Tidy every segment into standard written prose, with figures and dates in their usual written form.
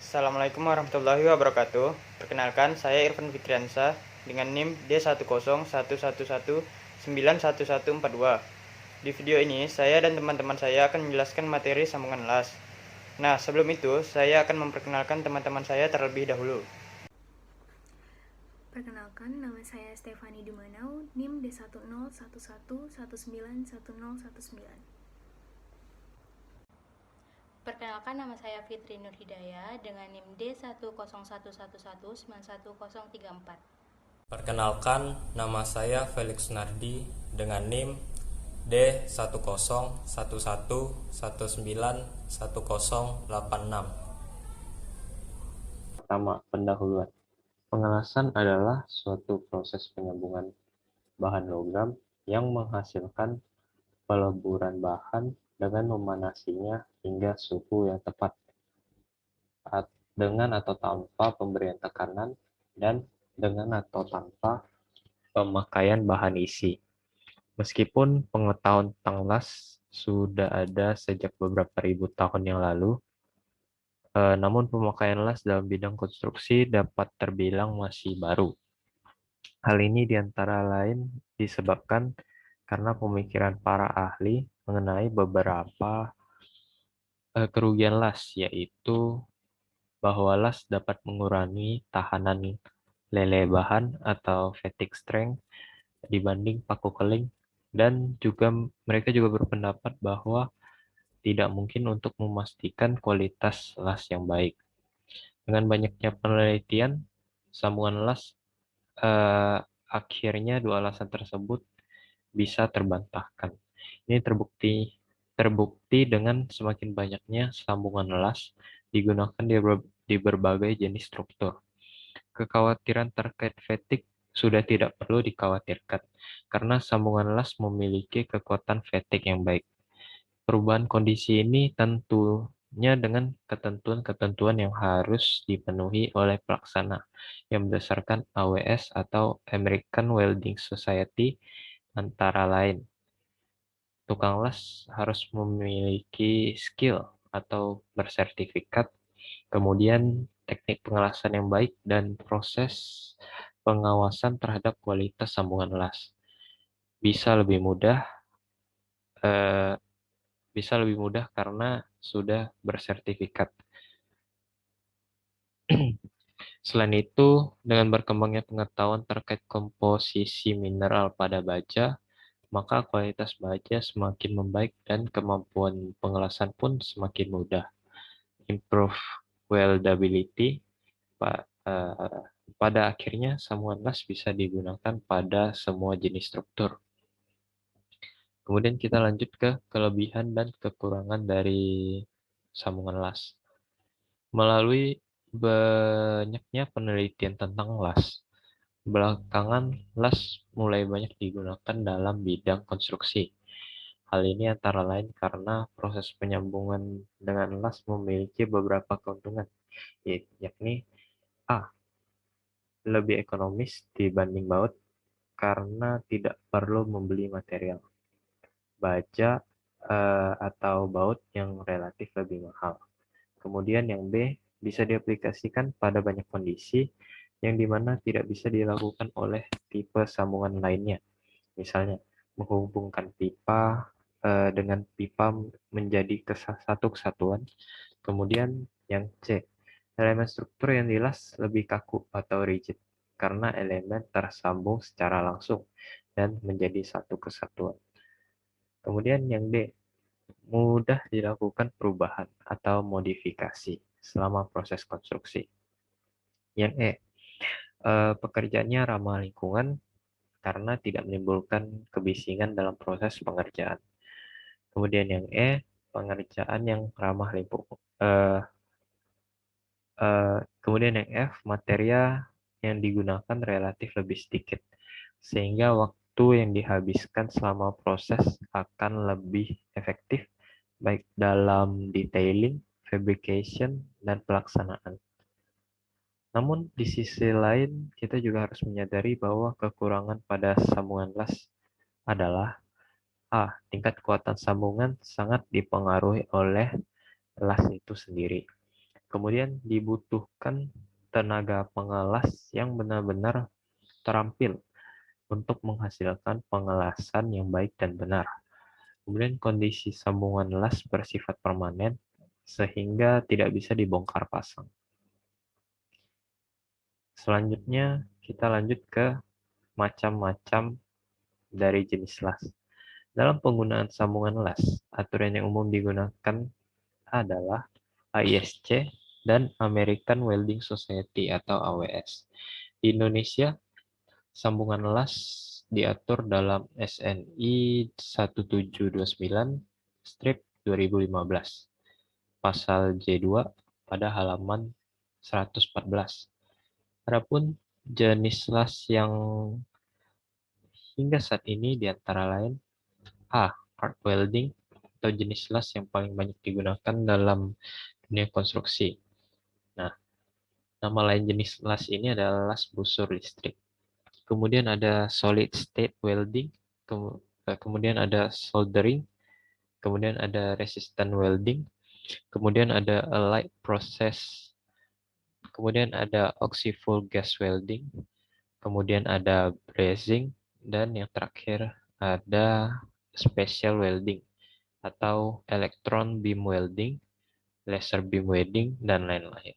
Assalamualaikum warahmatullahi wabarakatuh. Perkenalkan, saya Irfan Fikriansyah dengan NIM D10111191142. Di video ini, saya dan teman-teman saya akan menjelaskan materi sambungan las. Nah, sebelum itu, saya akan memperkenalkan teman-teman saya terlebih dahulu. Perkenalkan, nama saya Stefani Dumanau, NIM D10111191019. Perkenalkan, nama saya Fitri Nurhidayah dengan NIM D10111911034. Perkenalkan, nama saya Felix Nardi dengan NIM D10111911086. Pertama, pendahuluan. Pengelasan adalah suatu proses penyambungan bahan logam yang menghasilkan peleburan bahan dengan memanasinya hingga suhu yang tepat, dengan atau tanpa pemberian tekanan, dan dengan atau tanpa pemakaian bahan isi. Meskipun pengetahuan tentang las sudah ada sejak beberapa ribu tahun yang lalu, namun pemakaian las dalam bidang konstruksi dapat terbilang masih baru. Hal ini diantara lain disebabkan karena pemikiran para ahli mengenai beberapa kerugian las, yaitu bahwa las dapat mengurangi tahanan leleh bahan atau fatigue strength dibanding paku keling, dan mereka juga berpendapat bahwa tidak mungkin untuk memastikan kualitas las yang baik. Dengan banyaknya penelitian, sambungan las akhirnya dua alasan tersebut bisa terbantahkan. Ini terbukti dengan semakin banyaknya sambungan las digunakan di berbagai jenis struktur. Kekhawatiran terkait fatigue sudah tidak perlu dikhawatirkan, karena sambungan las memiliki kekuatan fatigue yang baik. Perubahan kondisi ini tentunya dengan ketentuan-ketentuan yang harus dipenuhi oleh pelaksana, yang berdasarkan AWS atau American Welding Society antara lain. Tukang las harus memiliki skill atau bersertifikat, kemudian teknik pengelasan yang baik, dan proses pengawasan terhadap kualitas sambungan las. Bisa lebih mudah eh, bisa lebih mudah karena sudah bersertifikat. Selain itu, dengan berkembangnya pengetahuan terkait komposisi mineral pada baja, maka kualitas baja semakin membaik dan kemampuan pengelasan pun semakin mudah. Improve weldability, pada akhirnya sambungan las bisa digunakan pada semua jenis struktur. Kemudian kita lanjut ke kelebihan dan kekurangan dari sambungan las. Melalui banyaknya penelitian tentang las, belakangan las mulai banyak digunakan dalam bidang konstruksi. Hal ini antara lain karena proses penyambungan dengan las memiliki beberapa keuntungan, yakni A. Lebih ekonomis dibanding baut karena tidak perlu membeli material baja atau baut yang relatif lebih mahal. Kemudian yang B, bisa diaplikasikan pada banyak kondisi yang dimana tidak bisa dilakukan oleh tipe sambungan lainnya. Misalnya, menghubungkan pipa dengan pipa menjadi satu kesatuan. Kemudian yang C, elemen struktur yang dilas lebih kaku atau rigid karena elemen tersambung secara langsung dan menjadi satu kesatuan. Kemudian yang D, mudah dilakukan perubahan atau modifikasi selama proses konstruksi. Yang E, pekerjaannya ramah lingkungan karena tidak menimbulkan kebisingan dalam proses pengerjaan. Kemudian yang E, pengerjaan yang ramah lingkungan. Kemudian yang F, materia yang digunakan relatif lebih sedikit, sehingga waktu yang dihabiskan selama proses akan lebih efektif, baik dalam detailing, fabrication, dan pelaksanaan. Namun, di sisi lain, kita juga harus menyadari bahwa kekurangan pada sambungan las adalah A. Tingkat kekuatan sambungan sangat dipengaruhi oleh las itu sendiri. Kemudian dibutuhkan tenaga pengelas yang benar-benar terampil untuk menghasilkan pengelasan yang baik dan benar. Kemudian kondisi sambungan las bersifat permanen sehingga tidak bisa dibongkar pasang. Selanjutnya kita lanjut ke macam-macam dari jenis las. Dalam penggunaan sambungan las, aturan yang umum digunakan adalah AISC dan American Welding Society atau AWS. Di Indonesia, sambungan las diatur dalam SNI 1729/2015, pasal J2 pada halaman 114. Adapun jenis las yang hingga saat ini diantara lain A. Arc welding atau jenis las yang paling banyak digunakan dalam dunia konstruksi. Nah, nama lain jenis las ini adalah las busur listrik. Kemudian ada solid state welding, kemudian ada soldering, kemudian ada resistant welding, kemudian ada allied process, kemudian ada oxy-fuel gas welding, kemudian ada brazing, dan yang terakhir ada special welding atau electron beam welding, laser beam welding, dan lain-lain.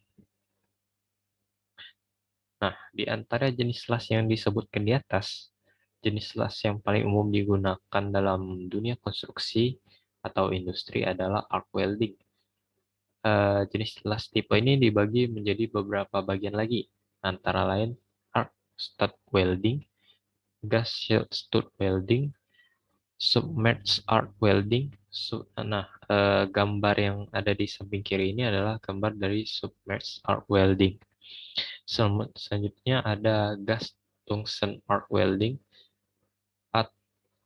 Nah, di antara jenis las yang disebutkan di atas, jenis las yang paling umum digunakan dalam dunia konstruksi atau industri adalah arc welding. Jenis las tipe ini dibagi menjadi beberapa bagian lagi, antara lain arc stud welding, gas shield stud welding, submerged arc welding. Gambar yang ada di samping kiri ini adalah gambar dari submerged arc welding. Selanjutnya ada gas tungsten arc welding,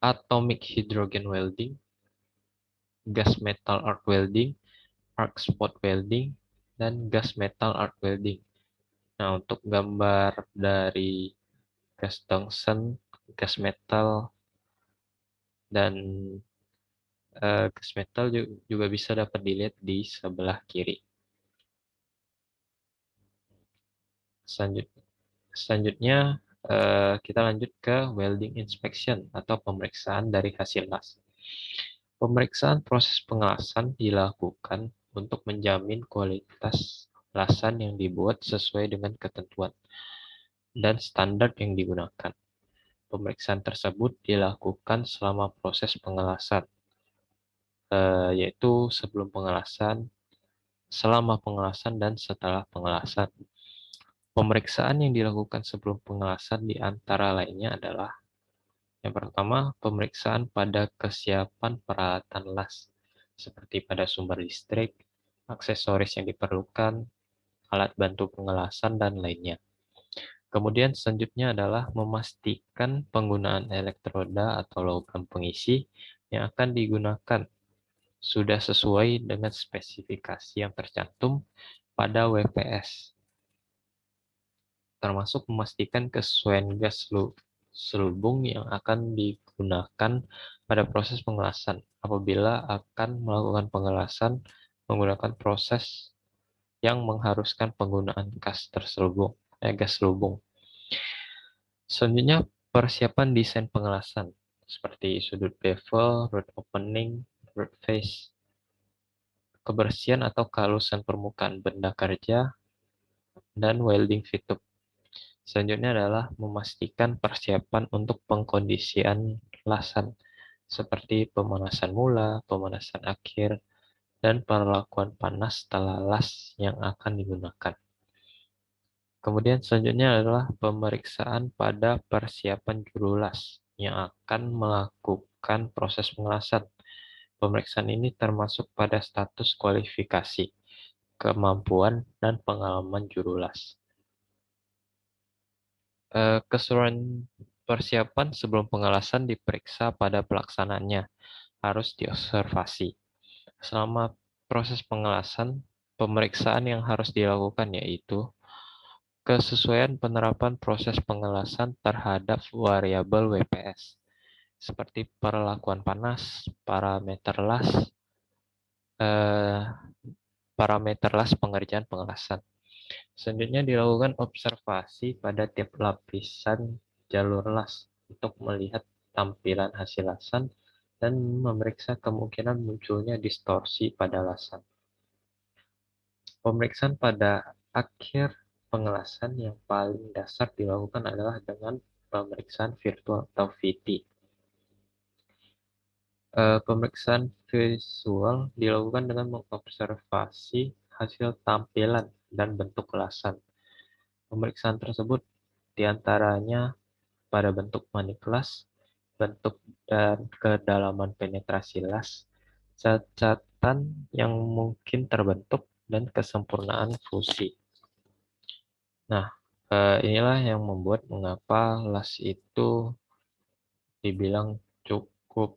atomic hydrogen welding, gas metal arc welding, arc spot welding, dan gas metal arc welding. Nah, untuk gambar dari gas tungsten, gas metal, dan gas metal juga bisa dapat dilihat di sebelah kiri. Selanjutnya kita lanjut ke welding inspection atau pemeriksaan dari hasil las. Pemeriksaan proses pengelasan dilakukan untuk menjamin kualitas lasan yang dibuat sesuai dengan ketentuan dan standar yang digunakan. Pemeriksaan tersebut dilakukan selama proses pengelasan, yaitu sebelum pengelasan, selama pengelasan, dan setelah pengelasan. Pemeriksaan yang dilakukan sebelum pengelasan di antara lainnya adalah yang pertama, pemeriksaan pada kesiapan peralatan las, seperti pada sumber listrik, aksesoris yang diperlukan, alat bantu pengelasan, dan lainnya. Kemudian selanjutnya adalah memastikan penggunaan elektroda atau logam pengisi yang akan digunakan sudah sesuai dengan spesifikasi yang tercantum pada WPS, termasuk memastikan kesesuaian gas selubung yang akan digunakan pada proses pengelasan apabila akan melakukan pengelasan menggunakan proses yang mengharuskan penggunaan gas selubung. Selanjutnya, persiapan desain pengelasan seperti sudut bevel, root opening, root face, kebersihan atau kehalusan permukaan benda kerja, dan welding fitup. Selanjutnya adalah memastikan persiapan untuk pengkondisian lasan, seperti pemanasan mula, pemanasan akhir, dan perlakuan panas setelah las yang akan digunakan. Kemudian selanjutnya adalah pemeriksaan pada persiapan juru las yang akan melakukan proses pengelasan. Pemeriksaan ini termasuk pada status kualifikasi, kemampuan, dan pengalaman juru las. Keseluruhan persiapan sebelum pengelasan diperiksa pada pelaksanaannya, harus diobservasi. Selama proses pengelasan, pemeriksaan yang harus dilakukan yaitu kesesuaian penerapan proses pengelasan terhadap variabel WPS, seperti perlakuan panas, parameter las, parameter las pengerjaan pengelasan. Selanjutnya dilakukan observasi pada tiap lapisan jalur las untuk melihat tampilan hasil lasan dan memeriksa kemungkinan munculnya distorsi pada lasan. Pemeriksaan pada akhir pengelasan yang paling dasar dilakukan adalah dengan pemeriksaan virtual atau VT. Pemeriksaan visual dilakukan dengan mengobservasi hasil tampilan dan bentuk lasan. Pemeriksaan tersebut diantaranya pada bentuk manik las, bentuk dan kedalaman penetrasi las, cacatan yang mungkin terbentuk, dan kesempurnaan fusi. Nah, inilah yang membuat mengapa las itu dibilang cukup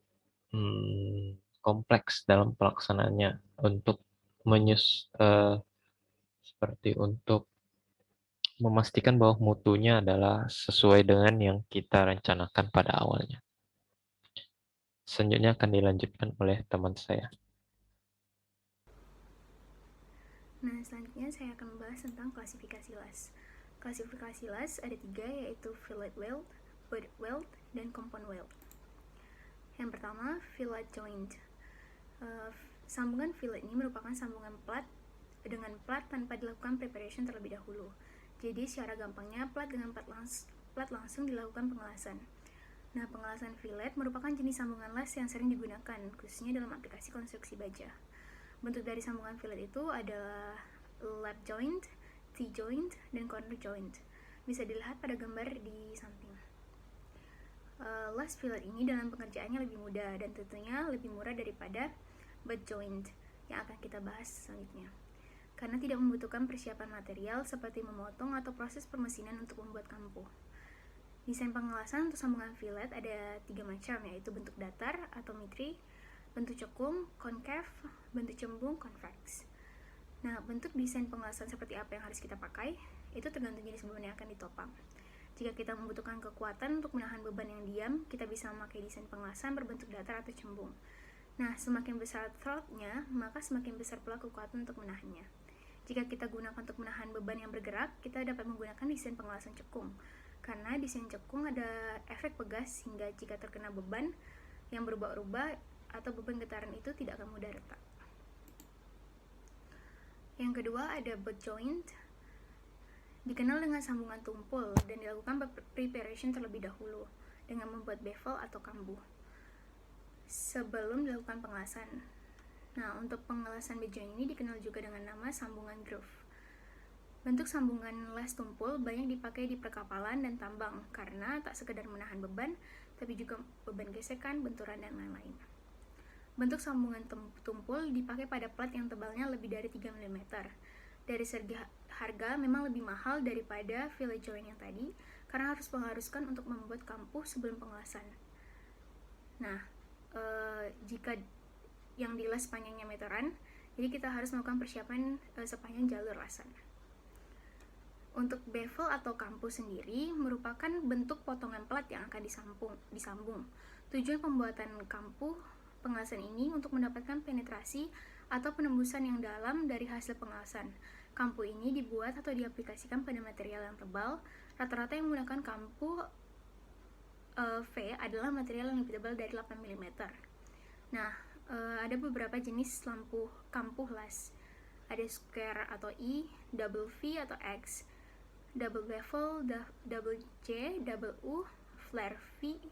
kompleks dalam pelaksanaannya untuk seperti untuk memastikan bahwa mutunya adalah sesuai dengan yang kita rencanakan pada awalnya. Selanjutnya akan dilanjutkan oleh teman saya. Nah, selanjutnya saya akan membahas tentang klasifikasi las. Klasifikasi las ada 3, yaitu fillet weld, butt weld, dan compound weld. Yang pertama, fillet joint. Sambungan fillet ini merupakan sambungan plat dengan plat tanpa dilakukan preparation terlebih dahulu. Jadi secara gampangnya plat dengan plat langsung dilakukan pengelasan. Nah, pengelasan fillet merupakan jenis sambungan las yang sering digunakan, khususnya dalam aplikasi konstruksi baja. Bentuk dari sambungan fillet itu adalah lap joint, T-joint, dan corner joint. Bisa dilihat pada gambar di samping. Las fillet ini dalam pengerjaannya lebih mudah dan tentunya lebih murah daripada butt joint yang akan kita bahas selanjutnya. Karena tidak membutuhkan persiapan material seperti memotong atau proses permesinan untuk membuat kampuh. Desain pengelasan untuk sambungan fillet ada 3 macam, yaitu bentuk datar atau mitri, bentuk cekung, concave, bentuk cembung, convex. Nah, bentuk desain pengelasan seperti apa yang harus kita pakai, itu tergantung jenis beban yang akan ditopang. Jika kita membutuhkan kekuatan untuk menahan beban yang diam, kita bisa memakai desain pengelasan berbentuk datar atau cembung. Nah, semakin besar throat-nya, maka semakin besar pula kekuatan untuk menahannya. Jika kita gunakan untuk menahan beban yang bergerak, kita dapat menggunakan desain pengelasan cekung. Karena desain cekung ada efek pegas hingga jika terkena beban yang berubah-ubah atau beban getaran itu tidak akan mudah retak. Yang kedua ada butt joint. Dikenal dengan sambungan tumpul dan dilakukan preparation terlebih dahulu dengan membuat bevel atau kambuh sebelum dilakukan pengelasan. Nah, untuk pengelasan butt joint ini dikenal juga dengan nama sambungan groove. Bentuk sambungan las tumpul banyak dipakai di perkapalan dan tambang karena tak sekedar menahan beban, tapi juga beban gesekan, benturan, dan lain-lain. Bentuk sambungan tumpul dipakai pada plat yang tebalnya lebih dari 3 mm. Dari segi harga memang lebih mahal daripada fillet joint yang tadi, karena harus mengharuskan untuk membuat kampuh sebelum pengelasan. Nah, jika yang dilas panjangnya meteran, jadi kita harus melakukan persiapan sepanjang jalur lasan. Untuk bevel atau kampuh sendiri merupakan bentuk potongan plat yang akan disambung. Tujuan pembuatan kampuh pengelasan ini untuk mendapatkan penetrasi atau penembusan yang dalam dari hasil pengelasan. Kampuh ini dibuat atau diaplikasikan pada material yang tebal. Rata-rata yang menggunakan kampuh V adalah material yang lebih tebal dari 8 mm. Nah, ada beberapa jenis kampuh las. Ada square atau I, double V atau X, double bevel, double J, double U, flare V,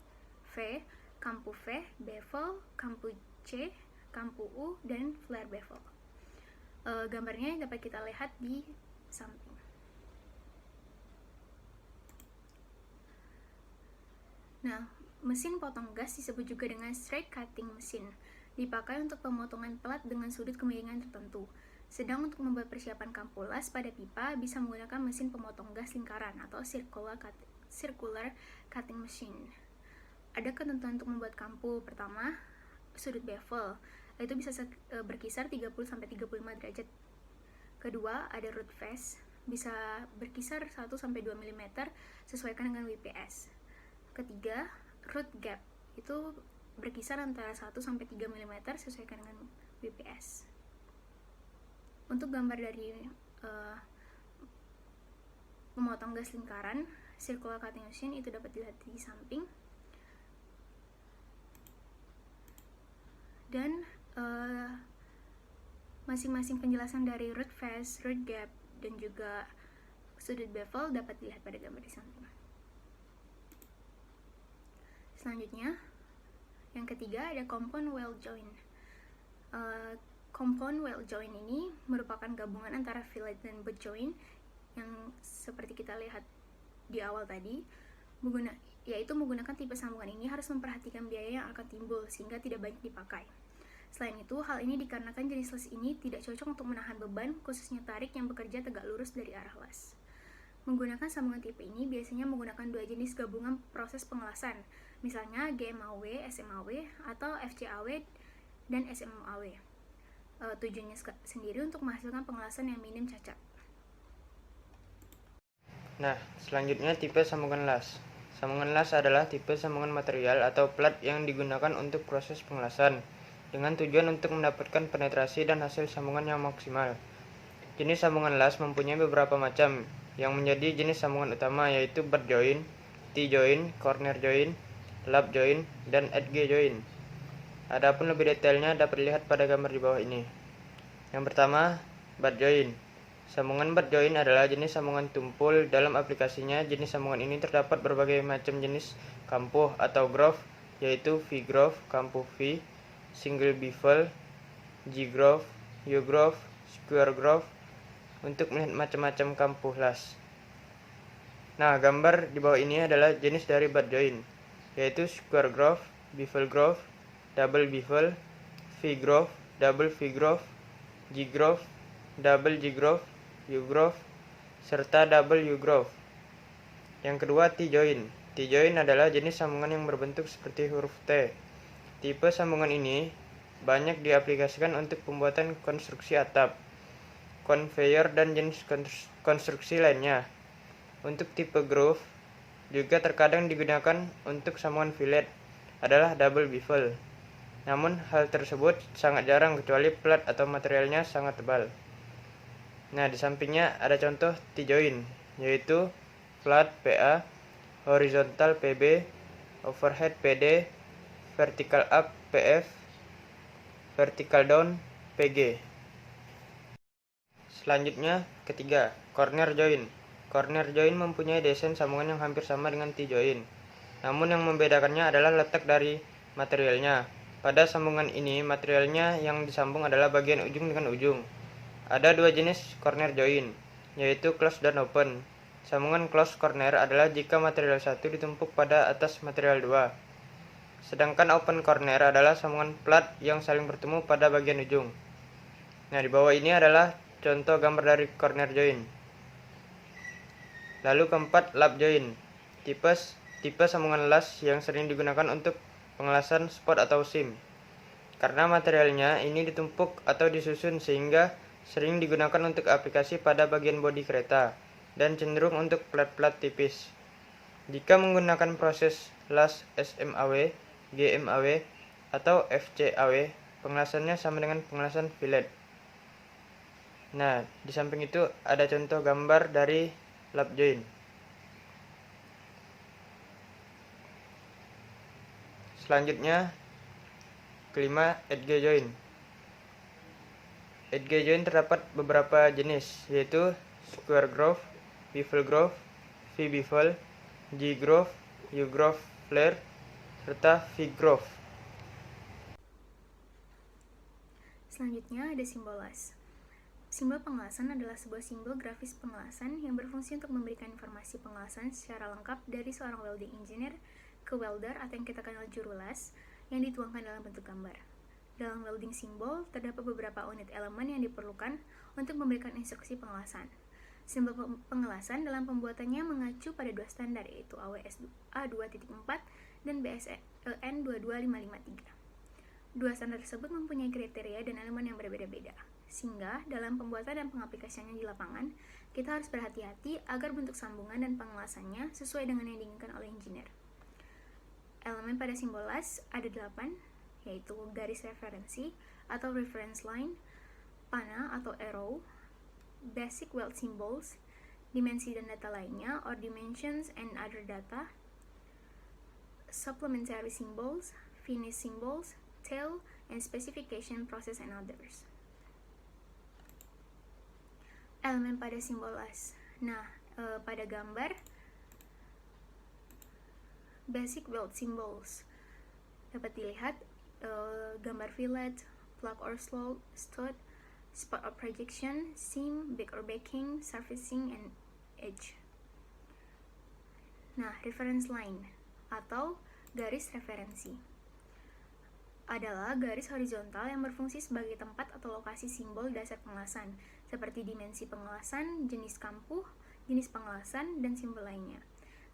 kampuh V, bevel, kampuh C, kampuh U, dan flare bevel. Gambarnya dapat kita lihat di samping. Nah, mesin potong gas disebut juga dengan straight cutting mesin. Dipakai untuk pemotongan plat dengan sudut kemiringan tertentu. Sedang untuk membuat persiapan kampuh las pada pipa bisa menggunakan mesin pemotong gas lingkaran atau circular cutting machine. Ada ketentuan untuk membuat kampuh. Pertama, sudut bevel, itu bisa berkisar 30-35 derajat. Kedua, ada root face, bisa berkisar 1-2 mm, sesuaikan dengan WPS. Ketiga, root gap, itu berkisar antara 1-3 mm, sesuaikan dengan WPS. Untuk gambar dari memotong gas lingkaran, circular cutting machine, itu dapat dilihat di samping. Dan masing-masing penjelasan dari root face, root gap, dan juga sudut bevel dapat dilihat pada gambar di samping. Selanjutnya, yang ketiga ada compound weld joint. Compound weld joint ini merupakan gabungan antara fillet dan butt joint yang seperti kita lihat di awal tadi, yaitu menggunakan tipe sambungan ini harus memperhatikan biaya yang akan timbul sehingga tidak banyak dipakai. Selain itu, hal ini dikarenakan jenis las ini tidak cocok untuk menahan beban, khususnya tarik yang bekerja tegak lurus dari arah las. Menggunakan sambungan tipe ini biasanya menggunakan dua jenis gabungan proses pengelasan, misalnya GMAW, SMAW, atau FCAW dan SMAW. Tujuannya sendiri untuk menghasilkan pengelasan yang minim cacat. Nah, selanjutnya tipe sambungan las. Sambungan las adalah tipe sambungan material atau plat yang digunakan untuk proses pengelasan dengan tujuan untuk mendapatkan penetrasi dan hasil sambungan yang maksimal. Jenis sambungan las mempunyai beberapa macam, yang menjadi jenis sambungan utama yaitu butt joint, T-joint, corner joint, lap joint, dan edge joint. Adapun lebih detailnya dapat dilihat pada gambar di bawah ini. Yang pertama, butt joint. Sambungan butt joint adalah jenis sambungan tumpul. Dalam aplikasinya, jenis sambungan ini terdapat berbagai macam jenis kampuh atau groove, yaitu V-groove, kampuh V, single bevel, G-groove, U-groove, square groove, untuk melihat macam-macam kampuh las. Nah, gambar di bawah ini adalah jenis dari butt joint, yaitu square groove, bevel groove, double bevel, V-groove, double V-groove, G-groove, double G-groove, U-groove, serta double U-groove. Yang kedua, T-joint. T-joint adalah jenis sambungan yang berbentuk seperti huruf T. Tipe sambungan ini banyak diaplikasikan untuk pembuatan konstruksi atap, conveyor, dan jenis konstruksi lainnya. Untuk tipe groove juga terkadang digunakan untuk sambungan fillet adalah double bevel. Namun hal tersebut sangat jarang kecuali plat atau materialnya sangat tebal. Nah, di sampingnya ada contoh T-joint, yaitu flat PA, horizontal PB, overhead PD, vertical up PF, vertical down PG. Selanjutnya, ketiga, corner joint. Corner joint mempunyai desain sambungan yang hampir sama dengan T-joint. Namun yang membedakannya adalah letak dari materialnya. Pada sambungan ini, materialnya yang disambung adalah bagian ujung dengan ujung. Ada dua jenis corner joint, yaitu close dan open. Sambungan close corner adalah jika material satu ditumpuk pada atas material 2. Sedangkan open corner adalah sambungan plat yang saling bertemu pada bagian ujung. Nah, di bawah ini adalah contoh gambar dari corner joint. Lalu keempat, lap joint. Tipe sambungan las yang sering digunakan untuk pengelasan spot atau seam. Karena materialnya ini ditumpuk atau disusun sehingga sering digunakan untuk aplikasi pada bagian bodi kereta dan cenderung untuk plat-plat tipis. Jika menggunakan proses las SMAW, GMAW, atau FCAW, pengelasannya sama dengan pengelasan fillet. Nah, di samping itu ada contoh gambar dari lap joint. Selanjutnya, kelima, edge joint. Edge joint terdapat beberapa jenis, yaitu square groove, bevel groove, V-bevel, G-groove, U-groove flare, serta V-groove. Selanjutnya ada simbol las. Simbol pengelasan adalah sebuah simbol grafis pengelasan yang berfungsi untuk memberikan informasi pengelasan secara lengkap dari seorang welding engineer ke welder atau yang kita kenal juru las yang dituangkan dalam bentuk gambar. Dalam welding simbol, terdapat beberapa unit elemen yang diperlukan untuk memberikan instruksi pengelasan. Simbol pengelasan dalam pembuatannya mengacu pada dua standar, yaitu AWS A2.4 dan BSLN 22553. Dua standar tersebut mempunyai kriteria dan elemen yang berbeda-beda, sehingga dalam pembuatan dan pengaplikasiannya di lapangan, kita harus berhati-hati agar bentuk sambungan dan pengelasannya sesuai dengan yang diinginkan oleh engineer. Elemen pada simbol las ada 8, yaitu garis referensi atau reference line, panah atau arrow, basic weld symbols, dimensi dan data lainnya or dimensions and other data, supplementary symbols, finish symbols, tail, and specification, process, and others. Elemen pada simbol las. Nah, pada gambar basic weld symbols dapat dilihat gambar fillet, plug or stud, spot or projection, seam, back or backing, surfacing, and edge. Nah, reference line atau garis referensi adalah garis horizontal yang berfungsi sebagai tempat atau lokasi simbol dasar pengelasan, seperti dimensi pengelasan, jenis kampuh, jenis pengelasan, dan simbol lainnya.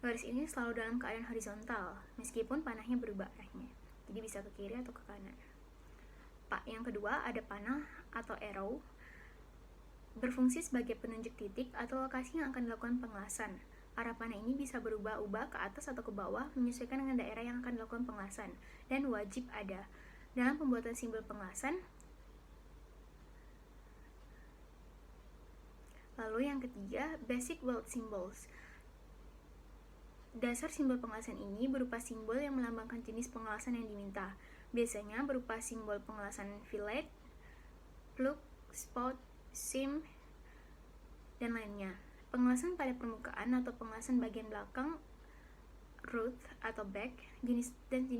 Garis ini selalu dalam keadaan horizontal, meskipun panahnya berubah arahnya, jadi bisa ke kiri atau ke kanan. Yang kedua ada panah atau arrow, berfungsi sebagai penunjuk titik atau lokasi yang akan dilakukan pengelasan. Arah panah ini bisa berubah-ubah ke atas atau ke bawah menyesuaikan dengan daerah yang akan dilakukan pengelasan, dan wajib ada dalam pembuatan simbol pengelasan. Lalu yang ketiga, basic weld symbols. Dasar simbol pengelasan ini berupa simbol yang melambangkan jenis pengelasan yang diminta. Biasanya berupa simbol pengelasan fillet, plug, spot, seam, dan lainnya. Pengelasan pada permukaan atau pengelasan bagian belakang, root atau back, jenis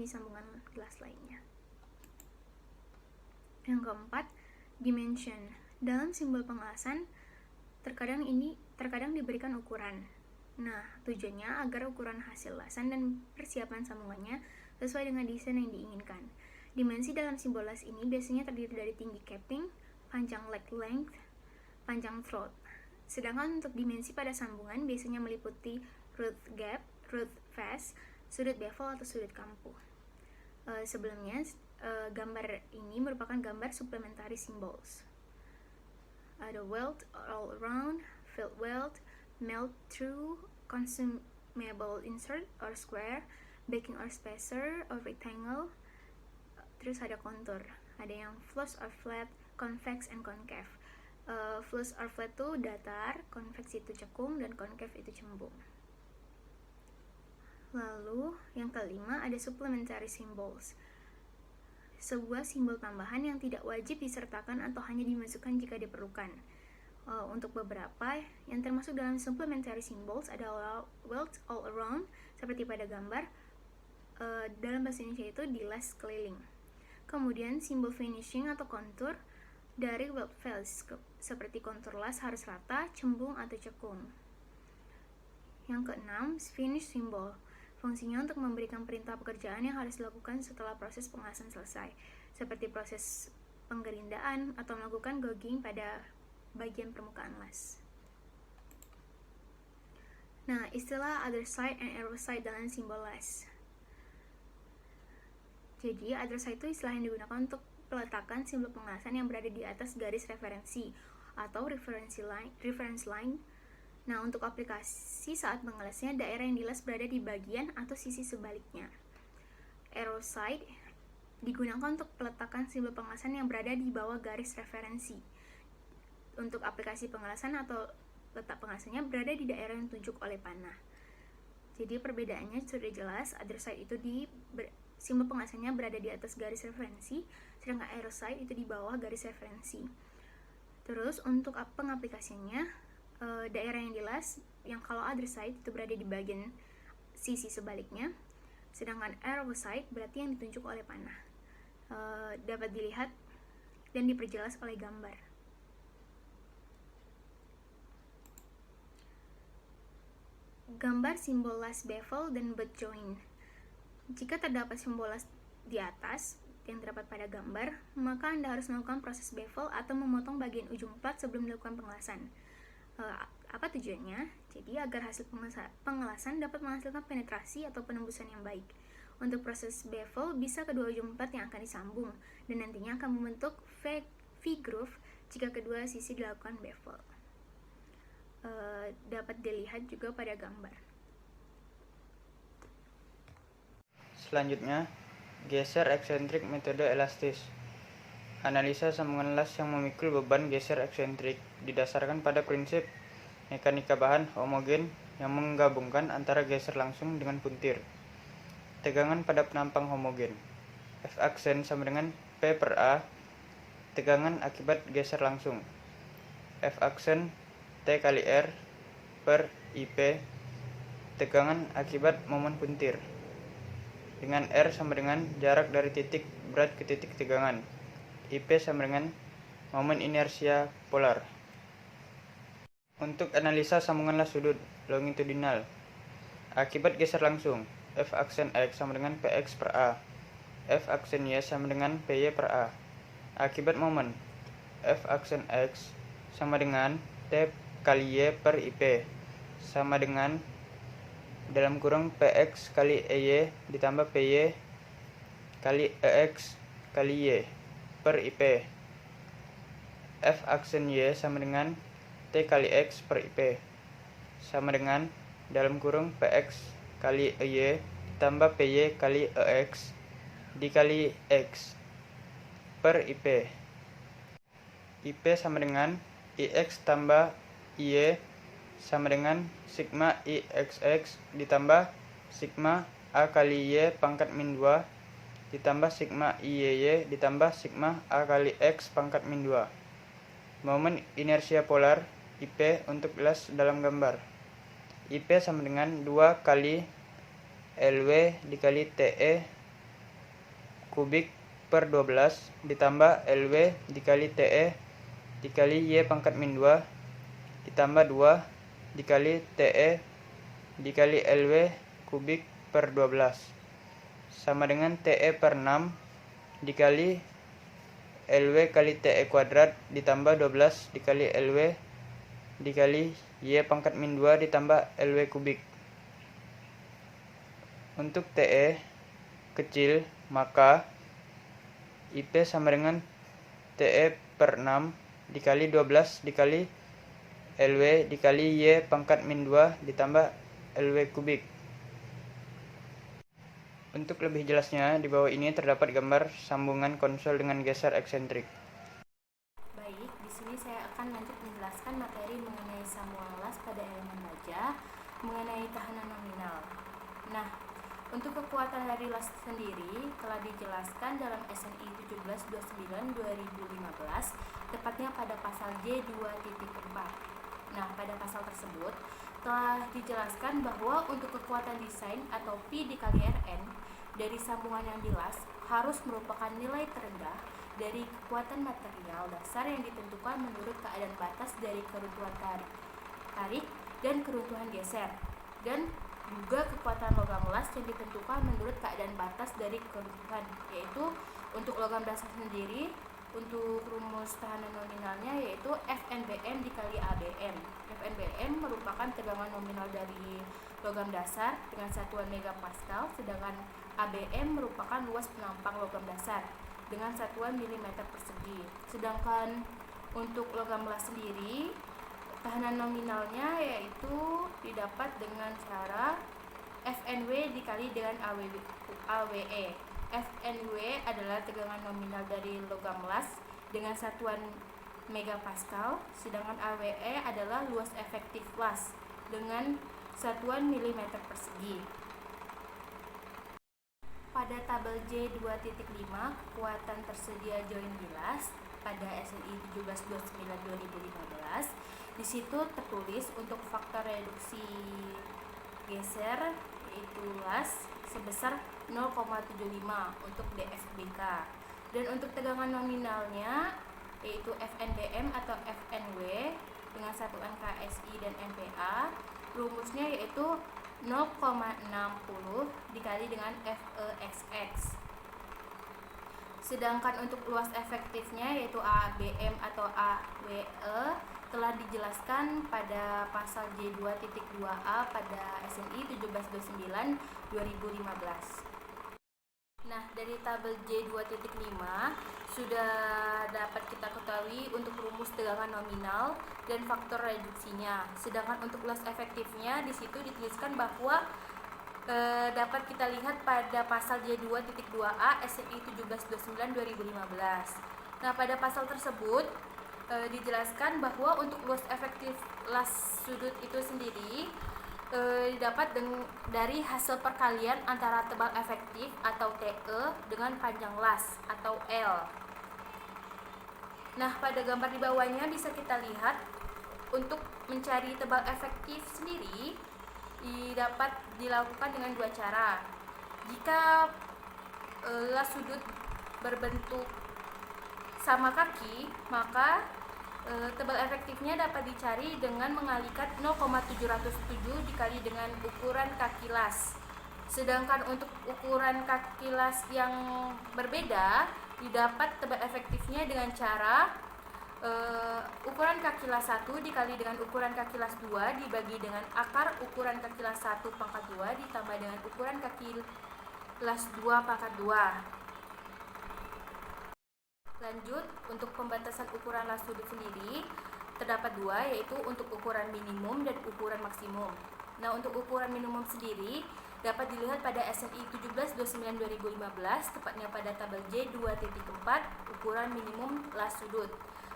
sambungan gelas lainnya. Yang keempat, dimension. Dalam simbol pengelasan, terkadang diberikan ukuran. Nah, tujuannya agar ukuran hasil lasan dan persiapan sambungannya sesuai dengan desain yang diinginkan. Dimensi dalam simbol las ini biasanya terdiri dari tinggi capping, panjang leg length, panjang throat. Sedangkan untuk dimensi pada sambungan biasanya meliputi root gap, root face, sudut bevel atau sudut kampuh. Sebelumnya, gambar ini merupakan gambar supplementary symbols. Ada weld all around, filled weld, melt through, consumable insert or square, backing or spacer or rectangle. Terus ada kontur, ada yang flush or flat, convex and concave. Flush or flat itu datar, convex itu cekung, dan concave itu cembung. Lalu yang kelima ada supplementary symbols. Sebuah simbol tambahan yang tidak wajib disertakan atau hanya dimasukkan jika diperlukan. Untuk beberapa yang termasuk dalam supplementary symbols adalah weld all around seperti pada gambar, dalam bahasa Indonesia itu dilas keliling. Kemudian simbol finishing atau kontur dari weld face seperti kontur las harus rata, cembung atau cekung. Yang keenam, finish symbol. Fungsinya untuk memberikan perintah pekerjaan yang harus dilakukan setelah proses pengelasan selesai, seperti proses penggerindaan atau melakukan gogging pada bagian permukaan las. Nah, istilah other side and arrow side dalam simbol las. Jadi, other side itu istilah yang digunakan untuk peletakan simbol pengelasan yang berada di atas garis referensi atau reference line. Nah, untuk aplikasi saat mengelasnya, daerah yang dilas berada di bagian atau sisi sebaliknya. Arrow side digunakan untuk peletakan simbol pengelasan yang berada di bawah garis referensi. Untuk aplikasi pengelasan atau letak pengelasannya berada di daerah yang ditunjuk oleh panah. Jadi perbedaannya sudah jelas, other side itu simbol pengelasannya berada di atas garis referensi, sedangkan arrow side itu di bawah garis referensi. Terus untuk pengaplikasiannya, daerah yang dilas, yang kalau other side itu berada di bagian sisi sebaliknya, sedangkan arrow side berarti yang ditunjuk oleh panah. Dapat dilihat dan diperjelas oleh gambar. Gambar simbol las bevel dan butt joint. Jika terdapat simbol las di atas yang terdapat pada gambar, maka Anda harus melakukan proses bevel atau memotong bagian ujung plat sebelum dilakukan pengelasan. Apa tujuannya? Jadi agar hasil pengelasan dapat menghasilkan penetrasi atau penembusan yang baik. Untuk proses bevel bisa kedua ujung plat yang akan disambung dan nantinya akan membentuk V-groove jika kedua sisi dilakukan bevel. Dapat dilihat juga pada gambar. Selanjutnya, geser eksentrik metode elastis. Analisa sambungan las yang memikul beban geser eksentrik didasarkan pada prinsip mekanika bahan homogen yang menggabungkan antara geser langsung dengan puntir. Tegangan pada penampang homogen. F aksen sama dengan P per A, tegangan akibat geser langsung. F aksen T kali R per IP, tegangan akibat momen puntir. Dengan R sama dengan jarak dari titik berat ke titik tegangan. IP sama dengan momen inersia polar. Untuk analisa sambungan las sudut longitudinal, akibat geser langsung, F aksen X sama dengan Px per A, F aksen Y sama dengan Py per A. Akibat momen, F aksen X sama dengan T kali Y per IP, sama dengan dalam kurung Px kali Ey ditambah Py kali Ex kali Y per IP. F aksen Y sama dengan T kali X per IP, sama dengan dalam kurung Px kali Ey ditambah Py kali Ex dikali X per IP. IP sama dengan Ix tambah Y sama dengan sigma Ixx ditambah sigma A kali Y pangkat min 2 ditambah sigma IY ditambah sigma A kali X pangkat min 2. Momen inersia polar IP untuk las dalam gambar. IP sama dengan 2 kali LW dikali TE kubik per 12 ditambah LW dikali TE dikali Y pangkat min 2 ditambah 2 dikali TE dikali LW kubik per 12 sama dengan TE per 6 dikali LW kali TE kuadrat ditambah 12 dikali LW dikali Y pangkat min 2 ditambah LW kubik. Untuk TE kecil, maka IP sama dengan TE per 6 dikali 12 dikali LW dikali Y pangkat min 2 ditambah LW kubik. Untuk lebih jelasnya, di bawah ini terdapat gambar sambungan konsol dengan geser eksentrik. Baik, di sini saya akan lanjut menjelaskan materi mengenai sambungan las pada elemen baja, mengenai tahanan nominal. Nah, untuk kekuatan dari las sendiri telah dijelaskan dalam SNI 1729/2015, tepatnya pada pasal J2.4. Nah, pada pasal tersebut telah dijelaskan bahwa untuk kekuatan desain atau P dikali Rn dari sambungan yang dilas harus merupakan nilai terendah dari kekuatan material dasar yang ditentukan menurut keadaan batas dari keruntuhan tarik dan keruntuhan geser, dan juga kekuatan logam las yang ditentukan menurut keadaan batas dari keruntuhan, yaitu untuk logam dasar sendiri. Untuk rumus tahanan nominalnya yaitu FNBM dikali ABM. FNBM merupakan tegangan nominal dari logam dasar dengan satuan megapascal, sedangkan ABM merupakan luas penampang logam dasar dengan satuan milimeter persegi. Sedangkan untuk logam las sendiri, tahanan nominalnya yaitu didapat dengan cara FNW dikali dengan AWE. FNW adalah tegangan nominal dari logam las dengan satuan megapascal, sedangkan AWE adalah luas efektif las dengan satuan milimeter persegi. Pada tabel J2.5, kekuatan tersedia join bilas pada SNI 1729/2015, di situ tertulis untuk faktor reduksi geser yaitu las sebesar 0,75 untuk DFBK, dan untuk tegangan nominalnya yaitu FNBM atau FNW dengan satuan KSI dan MPa, rumusnya yaitu 0,60 dikali dengan FEXX. Sedangkan untuk luas efektifnya yaitu ABM atau AWE telah dijelaskan pada pasal J2.2a pada SNI 1729/2015. Nah, dari tabel J2.5 sudah dapat kita ketahui untuk rumus tegangan nominal dan faktor reduksinya. Sedangkan untuk luas efektifnya di situ dituliskan bahwa dapat kita lihat pada pasal J2.2a SNI 1729/2015. Nah, pada pasal tersebut dijelaskan bahwa untuk luas efektif las sudut itu sendiri didapat dari hasil perkalian antara tebal efektif atau TE dengan panjang las atau L. Nah, pada gambar di bawahnya bisa kita lihat untuk mencari tebal efektif sendiri dapat dilakukan dengan dua cara. Jika las sudut berbentuk sama kaki, maka tebal efektifnya dapat dicari dengan mengalikan 0,707 dikali dengan ukuran kaki las. Sedangkan untuk ukuran kaki las yang berbeda, didapat tebal efektifnya dengan cara ukuran kaki las 1 dikali dengan ukuran kaki las 2 dibagi dengan akar ukuran kaki las 1 pangkat 2 ditambah dengan ukuran kaki las 2 pangkat 2. Lanjut, untuk pembatasan ukuran las sudut sendiri terdapat dua, yaitu untuk ukuran minimum dan ukuran maksimum. Nah, untuk ukuran minimum sendiri dapat dilihat pada SNI 1729/2015, tepatnya pada tabel J2.4, ukuran minimum las sudut.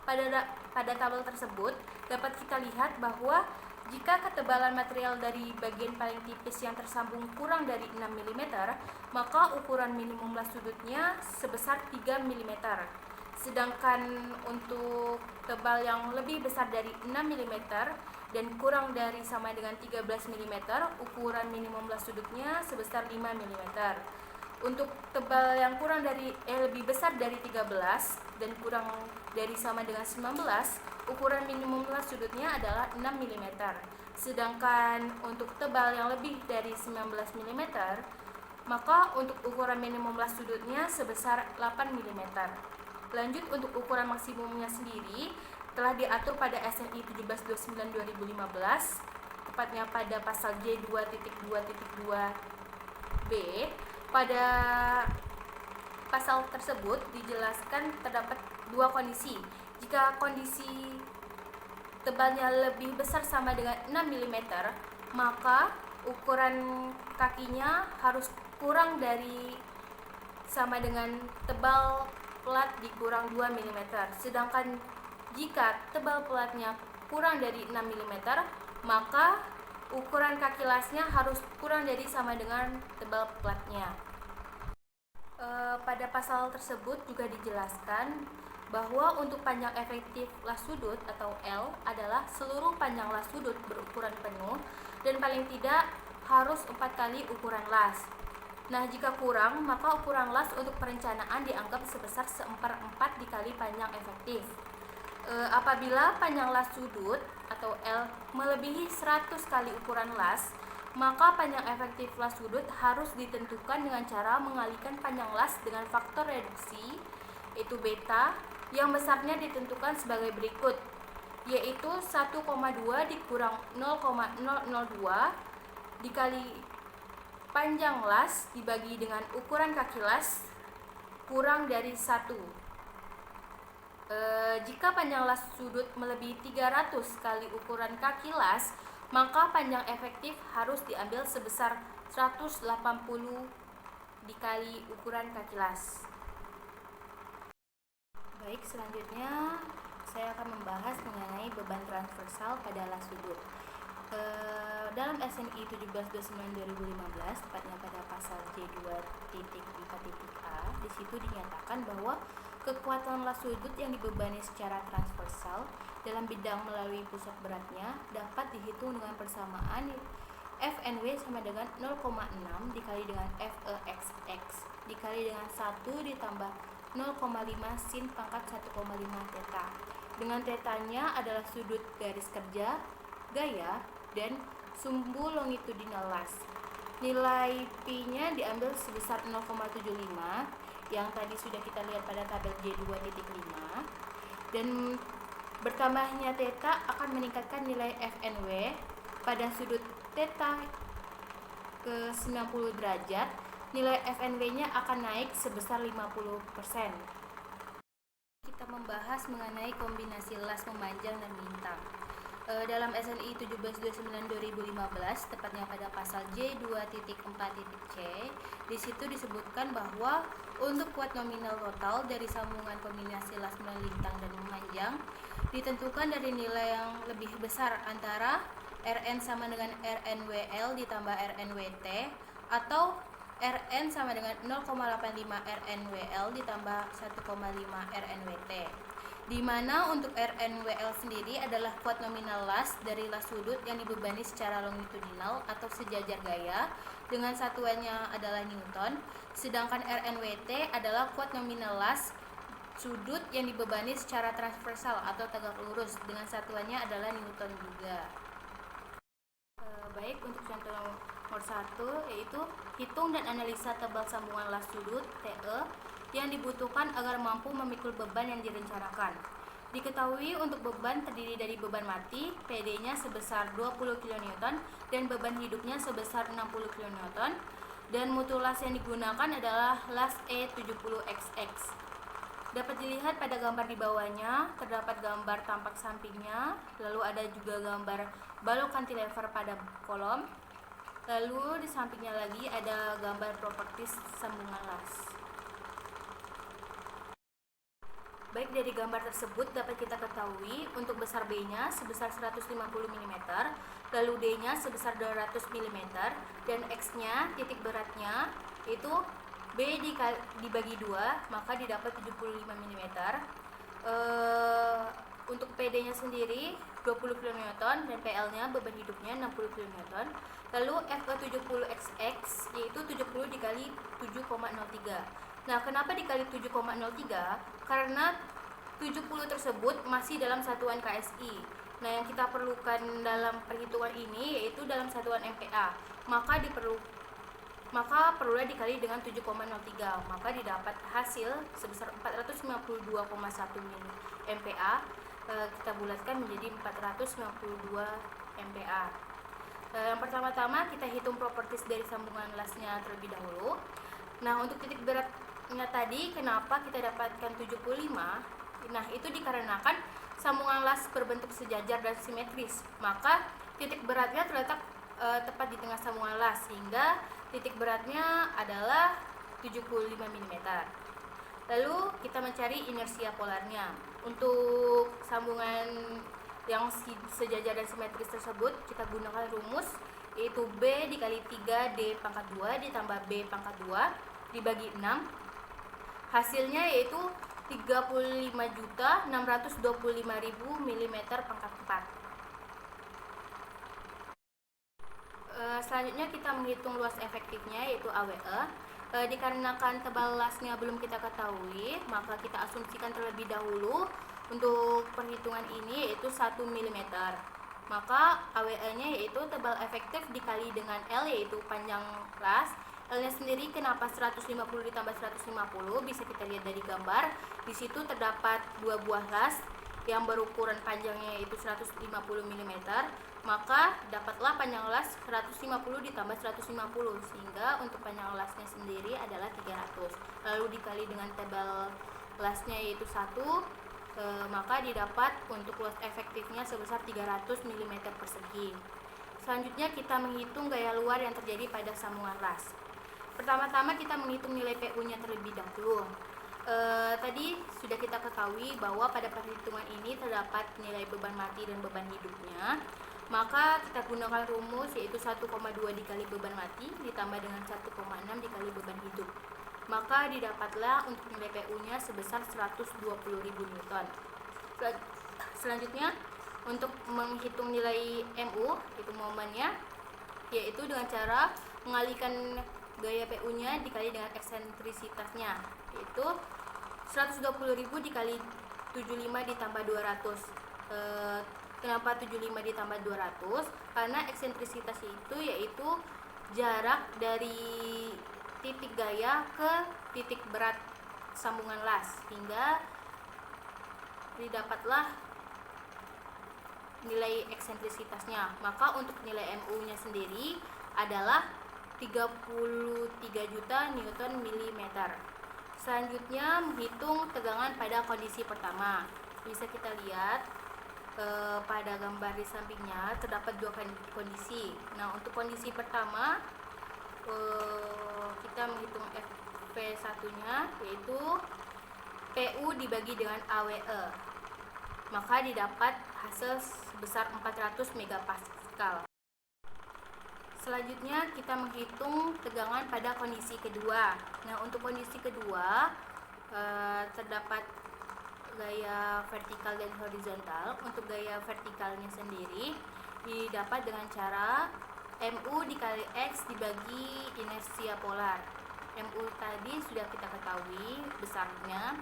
Pada tabel tersebut dapat kita lihat bahwa jika ketebalan material dari bagian paling tipis yang tersambung kurang dari 6 mm, maka ukuran minimum las sudutnya sebesar 3 mm. Sedangkan untuk tebal yang lebih besar dari 6 mm dan kurang dari sama dengan 13 mm, ukuran minimum las sudutnya sebesar 5 mm. Untuk tebal yang lebih besar dari 13 dan kurang dari sama dengan 19, ukuran minimum las sudutnya adalah 6 mm. Sedangkan untuk tebal yang lebih dari 19 mm, maka untuk ukuran minimum las sudutnya sebesar 8 mm. Lanjut, untuk ukuran maksimumnya sendiri telah diatur pada SNI 1729/2015, tepatnya pada pasal J2.2.2b. Pada pasal tersebut dijelaskan terdapat dua kondisi. Jika kondisi tebalnya lebih besar sama dengan 6 mm, maka ukuran kakinya harus kurang dari sama dengan tebal plat dikurang 2 mm. Sedangkan jika tebal platnya kurang dari 6 mm, maka ukuran kaki lasnya harus kurang dari sama dengan tebal platnya. Pada pasal tersebut juga dijelaskan bahwa untuk panjang efektif las sudut atau L adalah seluruh panjang las sudut berukuran penuh dan paling tidak harus 4 kali ukuran las. Nah, jika kurang, maka ukuran las untuk perencanaan dianggap sebesar 1/4 dikali panjang efektif. Apabila panjang las sudut atau L melebihi 100 kali ukuran las, maka panjang efektif las sudut harus ditentukan dengan cara mengalikan panjang las dengan faktor reduksi, yaitu beta, yang besarnya ditentukan sebagai berikut, yaitu 1,2 dikurang 0,002 dikali panjang las dibagi dengan ukuran kaki las kurang dari 1. Jika panjang las sudut melebihi 300 kali ukuran kaki las, maka panjang efektif harus diambil sebesar 180 dikali ukuran kaki las. Baik, selanjutnya saya akan membahas mengenai beban transversal pada las sudut. Dalam SNI 1729/2015, tepatnya pada pasal J2.4.a, di situ dinyatakan bahwa kekuatan las sudut yang dibebani secara transversal dalam bidang melalui pusat beratnya dapat dihitung dengan persamaan FNW sama dengan 0,6 dikali dengan FEXX dikali dengan 1 ditambah 0,5 sin pangkat 1,5 theta. Dengan tetanya adalah sudut garis kerja, gaya, dan sumbu longitudinal las. Nilai Pi-nya diambil sebesar 0,75 yang tadi sudah kita lihat pada tabel J2.5, dan bertambahnya theta akan meningkatkan nilai FNW pada sudut theta ke 90 derajat. Nilai FNW-nya akan naik sebesar 50%. Kita membahas mengenai kombinasi las memanjang dan melintang. dalam SNI 1729/2015, tepatnya pada pasal J2.4.c, di situ disebutkan bahwa untuk kuat nominal total dari sambungan kombinasi las melintang dan memanjang ditentukan dari nilai yang lebih besar antara Rn sama dengan RnWL ditambah RnWt atau Rn sama dengan 0,85 RnWL ditambah 1,5 RnWt, di mana untuk RnWL sendiri adalah kuat nominal las dari las sudut yang dibebani secara longitudinal atau sejajar gaya dengan satuannya adalah Newton, sedangkan RnWt adalah kuat nominal las sudut yang dibebani secara transversal atau tegak lurus dengan satuannya adalah Newton juga. Baik, untuk contoh nomor 1 yaitu hitung dan analisa tebal sambungan las sudut TE yang dibutuhkan agar mampu memikul beban yang direncanakan. Diketahui untuk beban terdiri dari beban mati, PD-nya sebesar 20 kN dan beban hidupnya sebesar 60 kN, dan mutu las yang digunakan adalah las E70XX. Dapat dilihat pada gambar di bawahnya, terdapat gambar tampak sampingnya, lalu ada juga gambar balok cantilever pada kolom, lalu di sampingnya lagi ada gambar properties sambungan las. Baik, dari gambar tersebut dapat kita ketahui untuk besar B-nya sebesar 150 mm, lalu D-nya sebesar 200 mm, dan X-nya, titik beratnya, itu B dibagi 2, maka didapat 75 mm. Untuk PD-nya sendiri 20 kN dan PL-nya, beban hidupnya 60 kN. Lalu FE70XX yaitu 70 dikali 7,03. Nah, kenapa dikali 7,03? Karena 70 tersebut masih dalam satuan KSI. Nah, yang kita perlukan dalam perhitungan ini yaitu dalam satuan MPa. Maka perlulah dikali dengan 7,03. Maka didapat hasil sebesar 452,1 MPa. Kita bulatkan menjadi 452 MPa. Yang pertama-tama kita hitung properties dari sambungan lasnya terlebih dahulu. Nah, untuk titik beratnya tadi kenapa kita dapatkan 75? Nah, itu dikarenakan sambungan las berbentuk sejajar dan simetris. Maka titik beratnya terletak tepat di tengah sambungan las, sehingga titik beratnya adalah 75 mm. Lalu kita mencari inersia polarnya. Untuk sambungan yang sejajar dan simetris tersebut kita gunakan rumus yaitu B dikali 3 D pangkat 2 ditambah B pangkat 2 dibagi 6. Hasilnya yaitu 35.625.000 mm pangkat 4. Selanjutnya kita menghitung luas efektifnya yaitu AWE. Dikarenakan tebal lasnya belum kita ketahui, maka kita asumsikan terlebih dahulu untuk perhitungan ini yaitu 1 mm. Maka AWE-nya yaitu tebal efektif dikali dengan L yaitu panjang las. L-nya sendiri kenapa 150 ditambah 150? Bisa kita lihat dari gambar. Di situ terdapat dua buah las yang berukuran panjangnya yaitu 150 mm. Maka dapatlah panjang las 150 ditambah 150, sehingga untuk panjang lasnya sendiri adalah 300. Lalu dikali dengan tebal lasnya yaitu 1, maka didapat untuk luas efektifnya sebesar 300 mm persegi. Selanjutnya kita menghitung gaya luar yang terjadi pada sambungan las. Pertama-tama kita menghitung nilai PU-nya terlebih dahulu. Tadi sudah kita ketahui bahwa pada perhitungan ini terdapat nilai beban mati dan beban hidupnya. Maka kita gunakan rumus yaitu 1,2 dikali beban mati ditambah dengan 1,6 dikali beban hidup. Maka didapatlah untuk nilai PU-nya sebesar 120.000 Newton. Selanjutnya untuk menghitung nilai MU, itu momennya, yaitu dengan cara mengalihkan gaya PU-nya dikali dengan eksentrisitasnya, yaitu 120.000 dikali 75 ditambah 200. Kenapa 75 ditambah 200? Karena eksentrisitas itu yaitu jarak dari titik gaya ke titik berat sambungan las, hingga didapatlah nilai eksentrisitasnya. Maka untuk nilai MU-nya sendiri adalah 33 juta Newton milimeter. Selanjutnya menghitung tegangan pada kondisi pertama. Bisa kita lihat pada gambar di sampingnya terdapat dua kondisi. Nah, untuk kondisi pertama kita menghitung FP1-nya, yaitu PU dibagi dengan AWE, maka didapat hasil sebesar 400 megapascal. Selanjutnya kita menghitung tegangan pada kondisi kedua. Nah, untuk kondisi kedua terdapat gaya vertikal dan horizontal. Untuk gaya vertikalnya sendiri didapat dengan cara MU dikali X dibagi inersia polar. MU tadi sudah kita ketahui besarnya,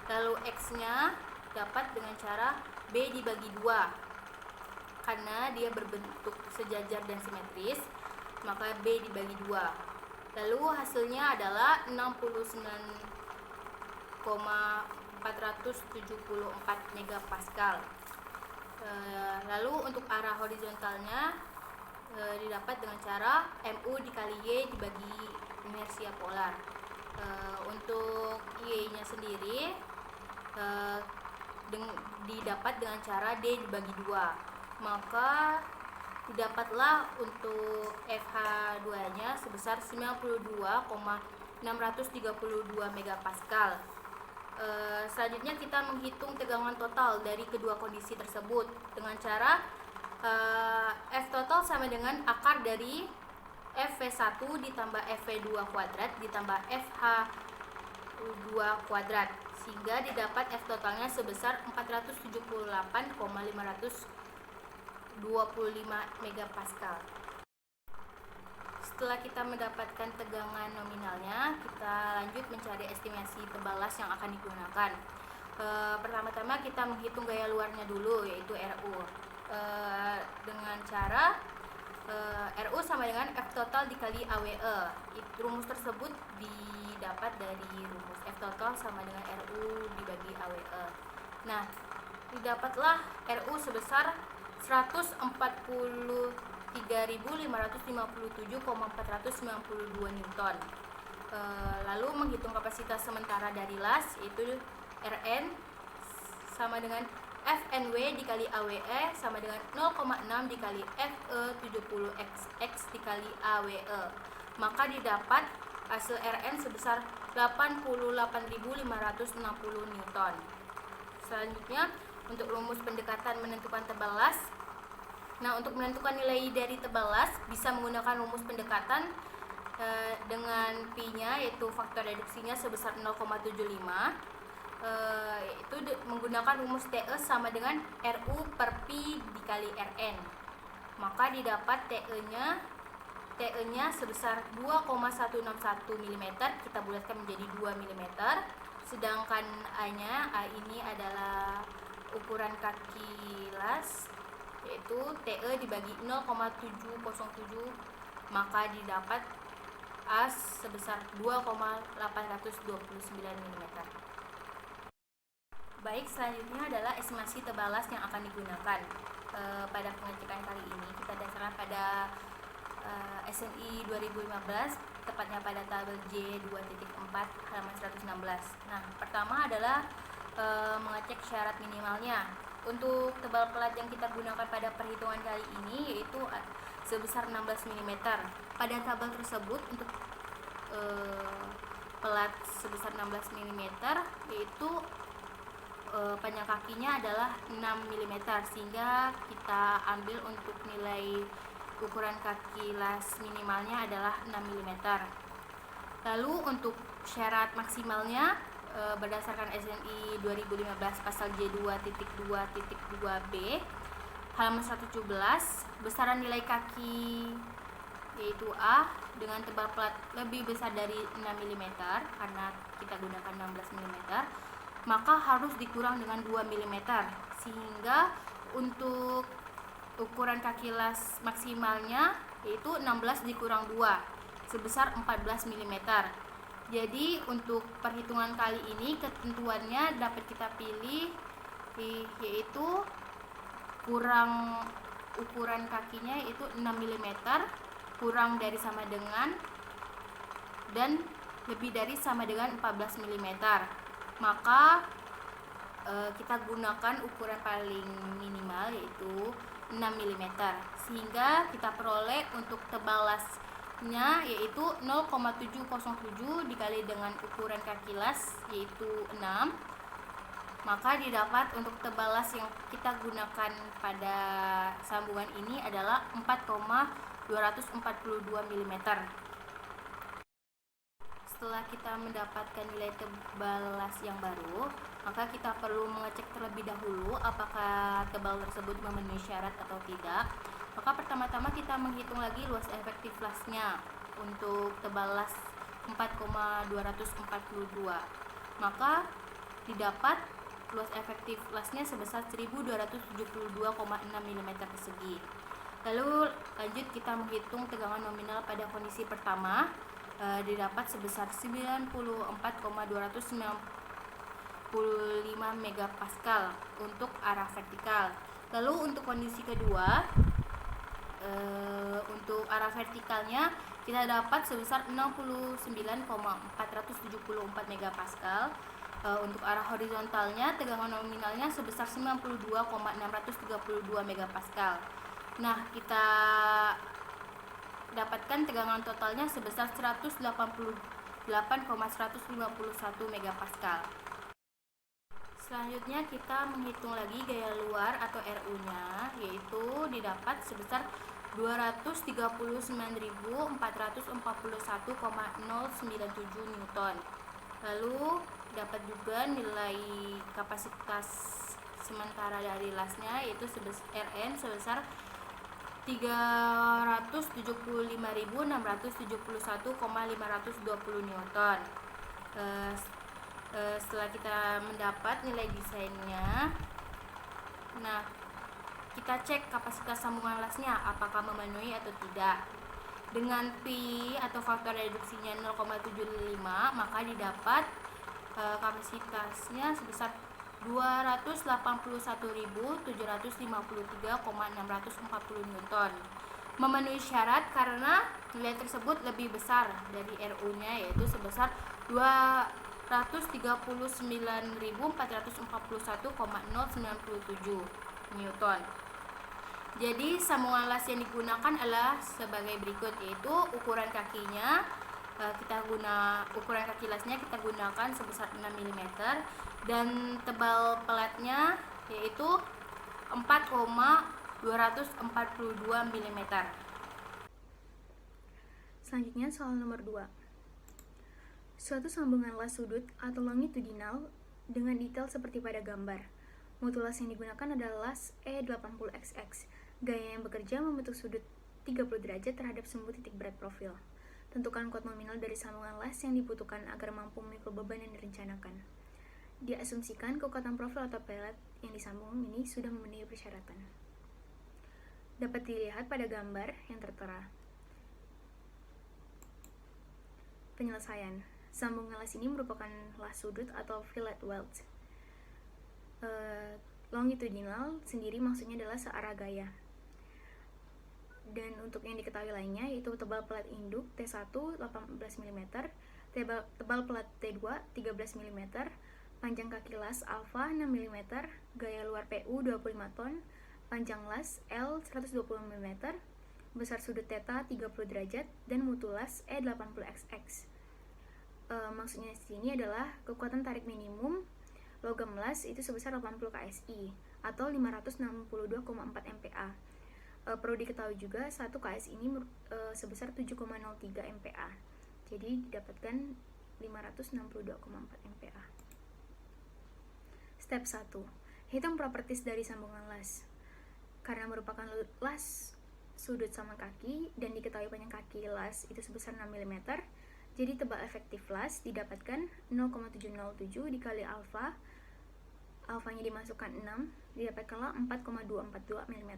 lalu X-nya dapat dengan cara B dibagi 2. Karena dia berbentuk sejajar dan simetris, maka B dibagi 2. Lalu hasilnya adalah 69,474 megapascal. Lalu untuk arah horizontalnya didapat dengan cara MU dikali Y dibagi inersia polar. Untuk Y-nya sendiri didapat dengan cara D dibagi 2. Maka didapatlah untuk FH2-nya sebesar 92,632 megapascal. Selanjutnya kita menghitung tegangan total dari kedua kondisi tersebut dengan cara F total sama dengan akar dari FV1 ditambah FV2 kuadrat ditambah FH2 kuadrat, sehingga didapat F totalnya sebesar 478,525 megapascal. Setelah kita mendapatkan tegangan nominalnya, kita lanjut mencari estimasi tebal las yang akan digunakan. Pertama-tama kita menghitung gaya luarnya dulu, yaitu RU. Dengan cara RU sama dengan F total dikali AWE. Rumus tersebut didapat dari rumus F total sama dengan RU dibagi AWE. Nah, didapatlah RU sebesar 143.557,492 Newton. Lalu menghitung kapasitas sementara dari las, yaitu Rn sama dengan FNW dikali AWE sama dengan 0,6 dikali FE70XX dikali AWE. Maka didapat hasil Rn sebesar 88.560 Newton. Selanjutnya untuk rumus pendekatan menentukan tebal las. Nah, untuk menentukan nilai dari tebal las bisa menggunakan rumus pendekatan dengan Pi-nya, yaitu faktor reduksinya sebesar 0,75. Itu menggunakan rumus TE sama dengan RU per Pi dikali Rn. Maka didapat TE-nya sebesar 2,161 mm, kita bulatkan menjadi 2 mm. Sedangkan A-nya, A ini adalah ukuran kaki las, yaitu TE dibagi 0,707, maka didapat A sebesar 2,829 mm. Baik, selanjutnya adalah estimasi tebal las yang akan digunakan. Pada pengecekan kali ini kita dasarkan pada SNI 2015, tepatnya pada tabel J2.4 halaman 116. Nah, pertama adalah mengecek syarat minimalnya. Untuk tebal pelat yang kita gunakan pada perhitungan kali ini yaitu sebesar 16 mm. Pada tabel tersebut untuk pelat sebesar 16 mm yaitu panjang kakinya adalah 6 mm, sehingga kita ambil untuk nilai ukuran kaki las minimalnya adalah 6 mm. Lalu untuk syarat maksimalnya berdasarkan SNI 2015 pasal J2.2.2b halaman 117, besaran nilai kaki yaitu A dengan tebal pelat lebih besar dari 6 mm karena kita gunakan 16 mm, maka harus dikurang dengan 2 mm, sehingga untuk ukuran kaki las maksimalnya yaitu 16 dikurang 2 sebesar 14 mm. Jadi untuk perhitungan kali ini ketentuannya dapat kita pilih yaitu kurang ukuran kakinya itu 6 mm, kurang dari sama dengan, dan lebih dari sama dengan 14 mm. Maka kita gunakan ukuran paling minimal yaitu 6 mm, sehingga kita peroleh untuk tebal lasnya yaitu 0,707 dikali dengan ukuran kaki las yaitu 6, maka didapat untuk tebal las yang kita gunakan pada sambungan ini adalah 4,242 mm. Setelah kita mendapatkan nilai tebal las yang baru, maka kita perlu mengecek terlebih dahulu apakah tebal tersebut memenuhi syarat atau tidak. Maka pertama-tama kita menghitung lagi luas efektif lasnya untuk tebal las 4,242. Maka didapat luas efektif lasnya sebesar 1272,6 mm persegi. Lalu lanjut kita menghitung tegangan nominal pada kondisi pertama, didapat sebesar 94,295 megapascal untuk arah vertikal. Lalu untuk kondisi kedua, untuk arah vertikalnya kita dapat sebesar 69,474 megapascal. Untuk arah horizontalnya tegangan nominalnya sebesar 92,632 megapascal. Nah, kita dapatkan tegangan totalnya sebesar 188,151 megapascal. Selanjutnya kita menghitung lagi gaya luar atau RU-nya, yaitu didapat sebesar 239.441,097 Newton. Lalu dapat juga nilai kapasitas sementara dari lasnya yaitu Rn sebesar 375.671,520 Newton. Setelah kita mendapat nilai desainnya, nah kita cek kapasitas sambungan lasnya apakah memenuhi atau tidak. Dengan pi atau faktor reduksinya 0,75, maka didapat kapasitasnya sebesar 281.753,640 Newton. Memenuhi syarat karena nilai tersebut lebih besar dari RU-nya yaitu sebesar 239.441,097 Newton. Jadi sambungan las yang digunakan adalah sebagai berikut, yaitu ukuran kakinya ukuran kaki lasnya kita gunakan sebesar 6 mm dan tebal pelatnya yaitu 4,242 mm. Selanjutnya soal nomor 2. Suatu sambungan las sudut atau longitudinal dengan detail seperti pada gambar. Mutu las yang digunakan adalah las E80XX. Gaya yang bekerja membentuk sudut 30 derajat terhadap semua titik berat profil. Tentukan kuat nominal dari sambungan las yang dibutuhkan agar mampu memikul beban yang direncanakan. Diasumsikan kekuatan profil atau pelet yang disambung ini sudah memenuhi persyaratan. Dapat dilihat pada gambar yang tertera. Penyelesaian. Sambungan las ini merupakan las sudut atau fillet weld. Longitudinal sendiri maksudnya adalah searah gaya. Dan untuk yang diketahui lainnya yaitu tebal pelat induk T1 18 mm, tebal pelat T2 13 mm, panjang kaki las alfa 6 mm, gaya luar PU 25 ton, panjang las L 120 mm, besar sudut theta 30 derajat, dan mutu las E80XX. Maksudnya di sini adalah kekuatan tarik minimum logam las itu sebesar 80 KSI atau 562,4 MPa. Perlu diketahui juga 1 KS ini sebesar 7,03 MPa. Jadi didapatkan 562,4 MPa. Step 1. Hitung properties dari sambungan las. Karena merupakan las sudut sama kaki dan diketahui panjang kaki las itu sebesar 6 mm, jadi tebal efektif las didapatkan 0,707 dikali alfa. Alfanya dimasukkan 6, didapatkanlah 4,242 mm.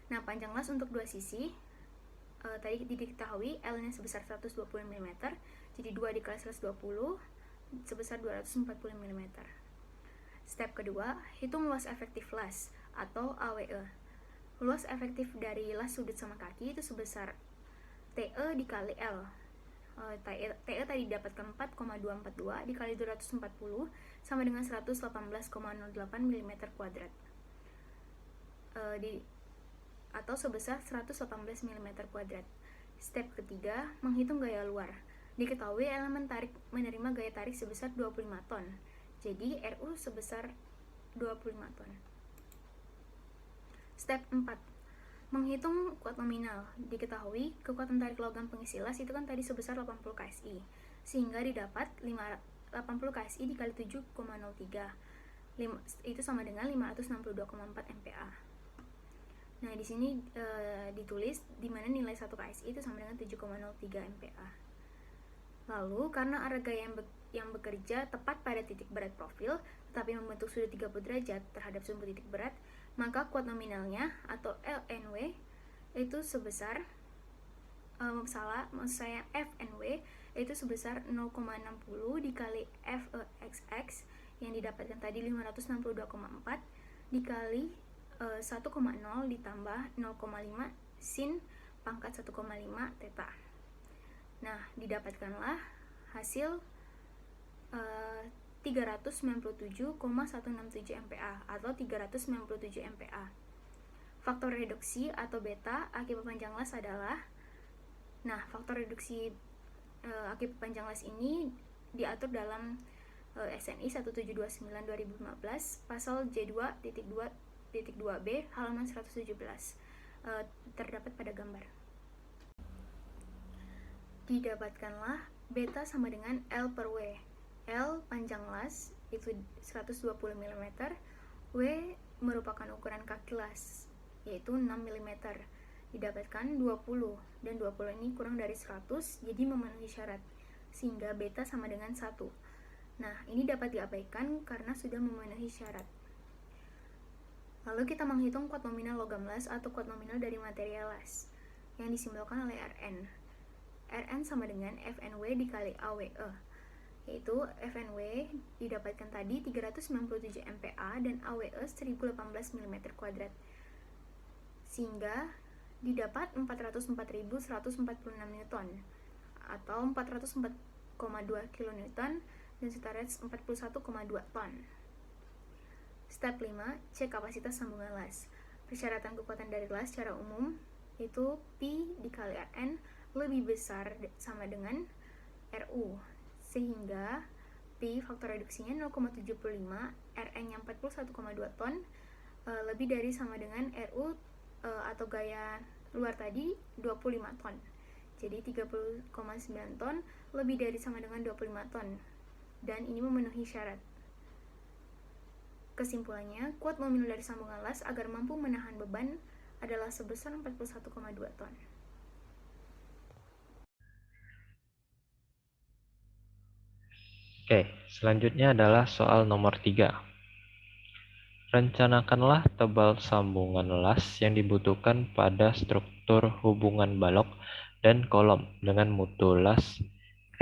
Nah, panjang las untuk dua sisi tadi diketahui L-nya sebesar 120 mm, jadi 2 dikali 120 sebesar 240 mm. Step kedua, hitung luas efektif las atau AWE. Luas efektif dari las sudut sama kaki itu sebesar TE dikali L. TE tadi didapatkan 4,242 dikali 240 sama dengan 118,08 mm kuadrat. Atau sebesar 118 mm kuadrat. Step ketiga, menghitung gaya luar. Diketahui elemen tarik menerima gaya tarik sebesar 25 ton. Jadi RU sebesar 25 ton. Step 4, menghitung kuat nominal. Diketahui kekuatan tarik logam pengisi las itu kan tadi sebesar 80 KSI. Sehingga didapat 80 KSI dikali 7,03. Itu sama dengan 562,4 MPa. Nah, di sini ditulis di mana nilai 1 KSI itu sama dengan 7,03 MPa. Lalu, karena arah gaya yang bekerja tepat pada titik berat profil, tetapi membentuk sudut 30 derajat terhadap sumber titik berat, maka kuat nominalnya atau LNW itu sebesar FNW itu sebesar 0,60 dikali FEXX yang didapatkan tadi 562,4 dikali 1,0 ditambah 0,5 sin pangkat 1,5 theta. Nah, didapatkanlah hasil 397,167 MPa atau 397 MPa. Faktor reduksi atau beta akibat panjang las adalah, faktor reduksi akibat panjang las ini diatur dalam SNI 1729/2015 pasal J2.2.2b halaman 117, terdapat pada gambar. Didapatkanlah beta sama dengan L per W. L panjang las itu 120 mm, W merupakan ukuran kaki las yaitu 6 mm. Didapatkan 20 dan 20 ini kurang dari 100 jadi memenuhi syarat sehingga beta sama dengan 1. Nah, ini dapat diabaikan karena sudah memenuhi syarat. Lalu kita menghitung kuat nominal logam las atau kuat nominal dari material las yang disimbolkan oleh Rn. Rn sama dengan FNW dikali AWE, yaitu FNW didapatkan tadi 397 MPa dan AWE 1018 mm kuadrat, sehingga didapat 404.146 Newton atau 404,2 kN dan setara 41,2 ton. Step 5, cek kapasitas sambungan las. Persyaratan kekuatan dari las secara umum itu P dikali Rn lebih besar sama dengan RU, sehingga P faktor reduksinya 0,75, Rn-nya 41,2 ton, lebih dari sama dengan RU atau gaya luar tadi 25 ton. Jadi 30,9 ton lebih dari sama dengan 25 ton. Dan ini memenuhi syarat. Kesimpulannya, kuat nominal dari sambungan las agar mampu menahan beban adalah sebesar 41,2 ton. Oke, selanjutnya adalah soal nomor 3. Rencanakanlah tebal sambungan las yang dibutuhkan pada struktur hubungan balok dan kolom dengan mutu las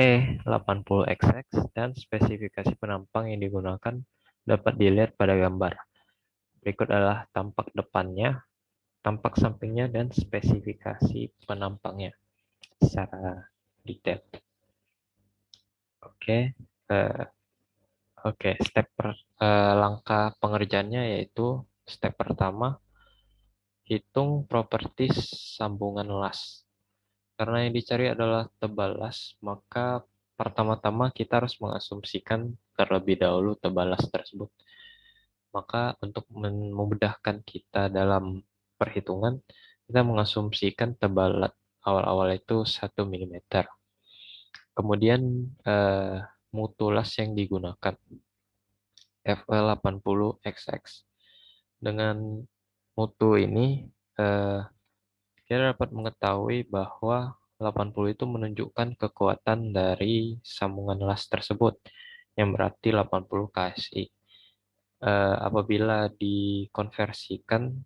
E80XX dan spesifikasi penampang yang digunakan dapat dilihat pada gambar. Berikut adalah tampak depannya, tampak sampingnya, dan spesifikasi penampangnya secara detail. Oke, langkah pengerjaannya yaitu step pertama, hitung properties sambungan las. Karena yang dicari adalah tebal las, maka pertama-tama kita harus mengasumsikan terlebih dahulu tebal las tersebut. Maka untuk memudahkan kita dalam perhitungan, kita mengasumsikan tebal las awal-awal itu 1 mm. Kemudian mutu las yang digunakan FE80XX. Dengan mutu ini kita dapat mengetahui bahwa 80 itu menunjukkan kekuatan dari sambungan las tersebut yang berarti 80 KSI. Apabila dikonversikan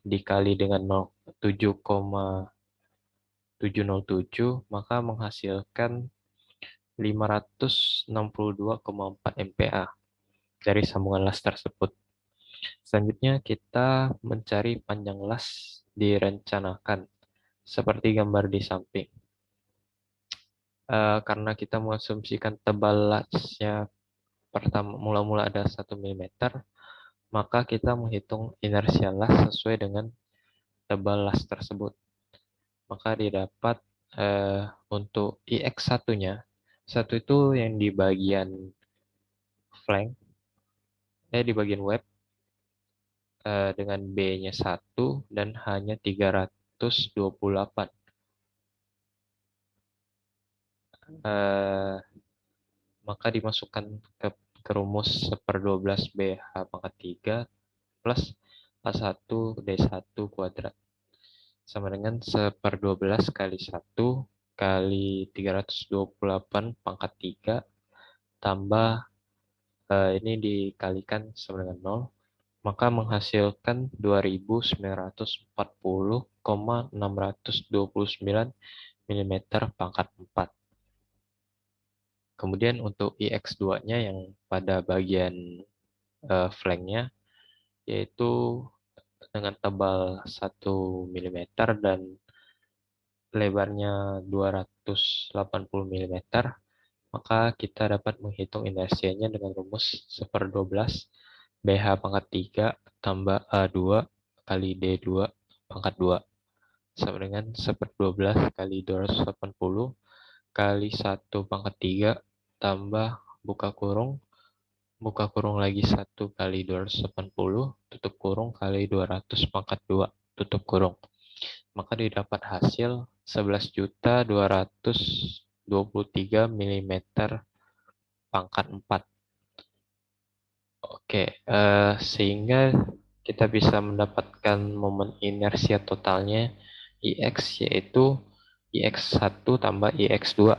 dikali dengan 7,707 maka menghasilkan 562,4 MPa dari sambungan las tersebut. Selanjutnya kita mencari panjang las direncanakan seperti gambar di samping. karena kita mengasumsikan tebal lasnya pertama mula-mula ada 1 mm, maka kita menghitung inersia las sesuai dengan tebal las tersebut. Maka didapat untuk IX1-nya, 1 itu yang di bagian flank, di bagian web, dengan B-nya 1 dan hanya 328. Maka dimasukkan ke rumus 1/12 BH pangkat 3 plus A1 D1 kuadrat sama dengan 1/12 kali 1 kali 328 pangkat 3 tambah ini dikalikan sama dengan 0, maka menghasilkan 2940,629 mm pangkat 4. Kemudian untuk IX2-nya yang pada bagian flank-nya, yaitu dengan tebal 1 mm dan lebarnya 280 mm, maka kita dapat menghitung inersianya dengan rumus 1/12 BH pangkat 3 tambah A2 kali D2 pangkat 2 sama dengan 1/12 kali 280 kali 1 pangkat 3 tambah buka kurung lagi 1 kali 280 tutup kurung kali 200 pangkat 2 tutup kurung. Maka didapat hasil 11.223 mm pangkat 4. Oke, sehingga kita bisa mendapatkan momen inersia totalnya IX, yaitu IX1 tambah IX2,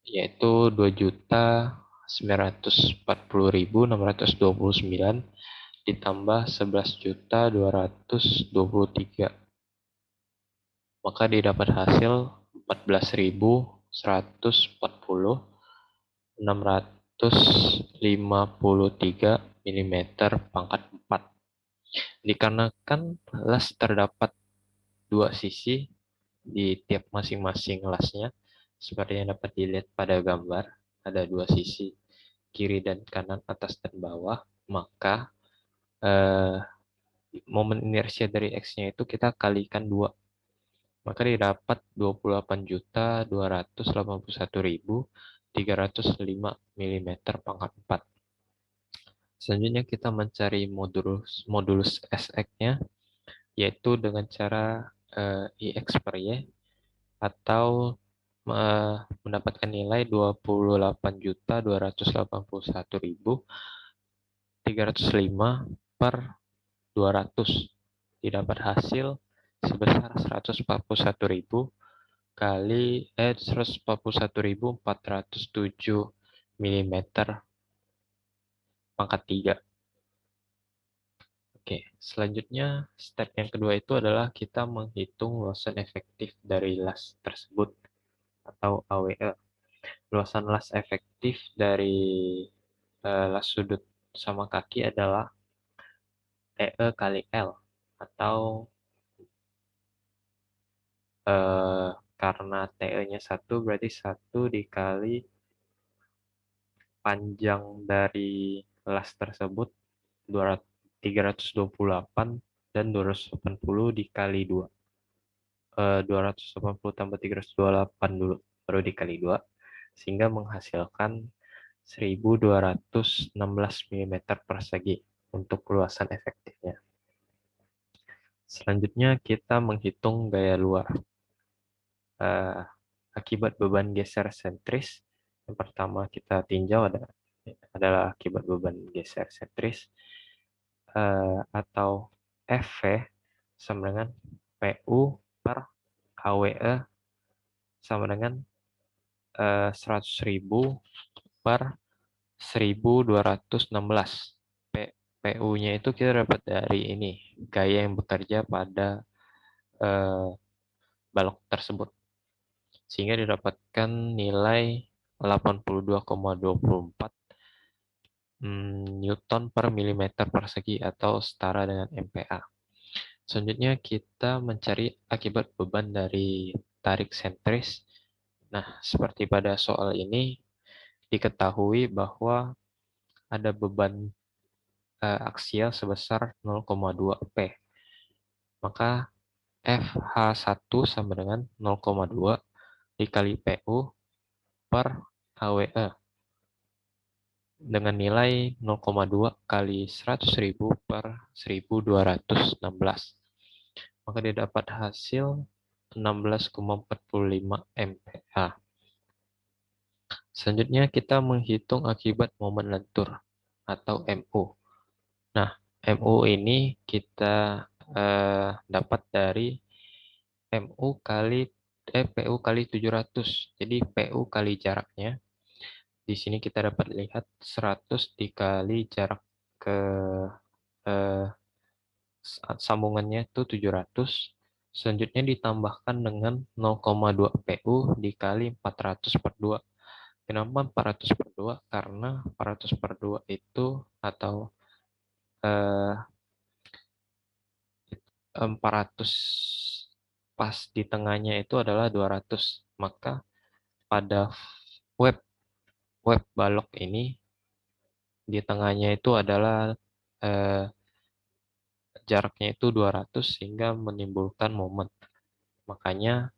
yaitu 2.940.629 ditambah 11.223. Maka didapat hasil 14.140.653 mm pangkat 4. Dikarenakan las terdapat 2 sisi di tiap masing-masing lasnya, seperti yang dapat dilihat pada gambar, ada 2 sisi, kiri dan kanan, atas dan bawah, maka momen inersia dari X-nya itu kita kalikan 2. Maka didapat 28.281.305 mm pangkat 4. Selanjutnya kita mencari modulus SX-nya, yaitu dengan cara IX per Y, atau mendapatkan nilai 28.281.305 per 200. Didapat hasil sebesar 141.407 mm pangkat 3. Oke, selanjutnya step yang kedua itu adalah kita menghitung luasan efektif dari las tersebut atau AWE. Luasan las efektif dari las sudut sama kaki adalah TE kali L, atau karena TE-nya 1 berarti 1 dikali panjang dari las tersebut 328 dan 280 dikali 2. 280 tambah 328 dulu, baru dikali 2, sehingga menghasilkan 1216 mm persegi untuk luasan efektifnya. Selanjutnya kita menghitung gaya luar. Akibat beban geser sentris, yang pertama kita tinjau adalah akibat beban geser sentris, atau FV sama dengan PU per AWE sama dengan 100.000 per 1216. PU-nya itu kita dapat dari ini, gaya yang bekerja pada balok tersebut. Sehingga didapatkan nilai 82,24 Newton per milimeter persegi atau setara dengan MPa. Selanjutnya kita mencari akibat beban dari tarik sentris. Nah, seperti pada soal ini, diketahui bahwa ada beban aksial sebesar 0,2 P. Maka FH1 sama dengan 0,2 dikali PU per AWE dengan nilai 0,2 kali 100.000 per 1216. Maka didapat hasil 16,45 MPa. Selanjutnya kita menghitung akibat momen lentur atau MO. Nah, MO ini kita dapat dari PU kali 700. Jadi PU kali jaraknya. Di sini kita dapat lihat 100 dikali jarak ke eh, sambungannya itu 700. Selanjutnya ditambahkan dengan 0,2 PU dikali 400 per 2. Kenapa 400 per 2? Karena 400 per 2 itu atau 400 pas di tengahnya itu adalah 200. Maka pada web balok ini di tengahnya itu adalah jaraknya itu 200 sehingga menimbulkan momen. Makanya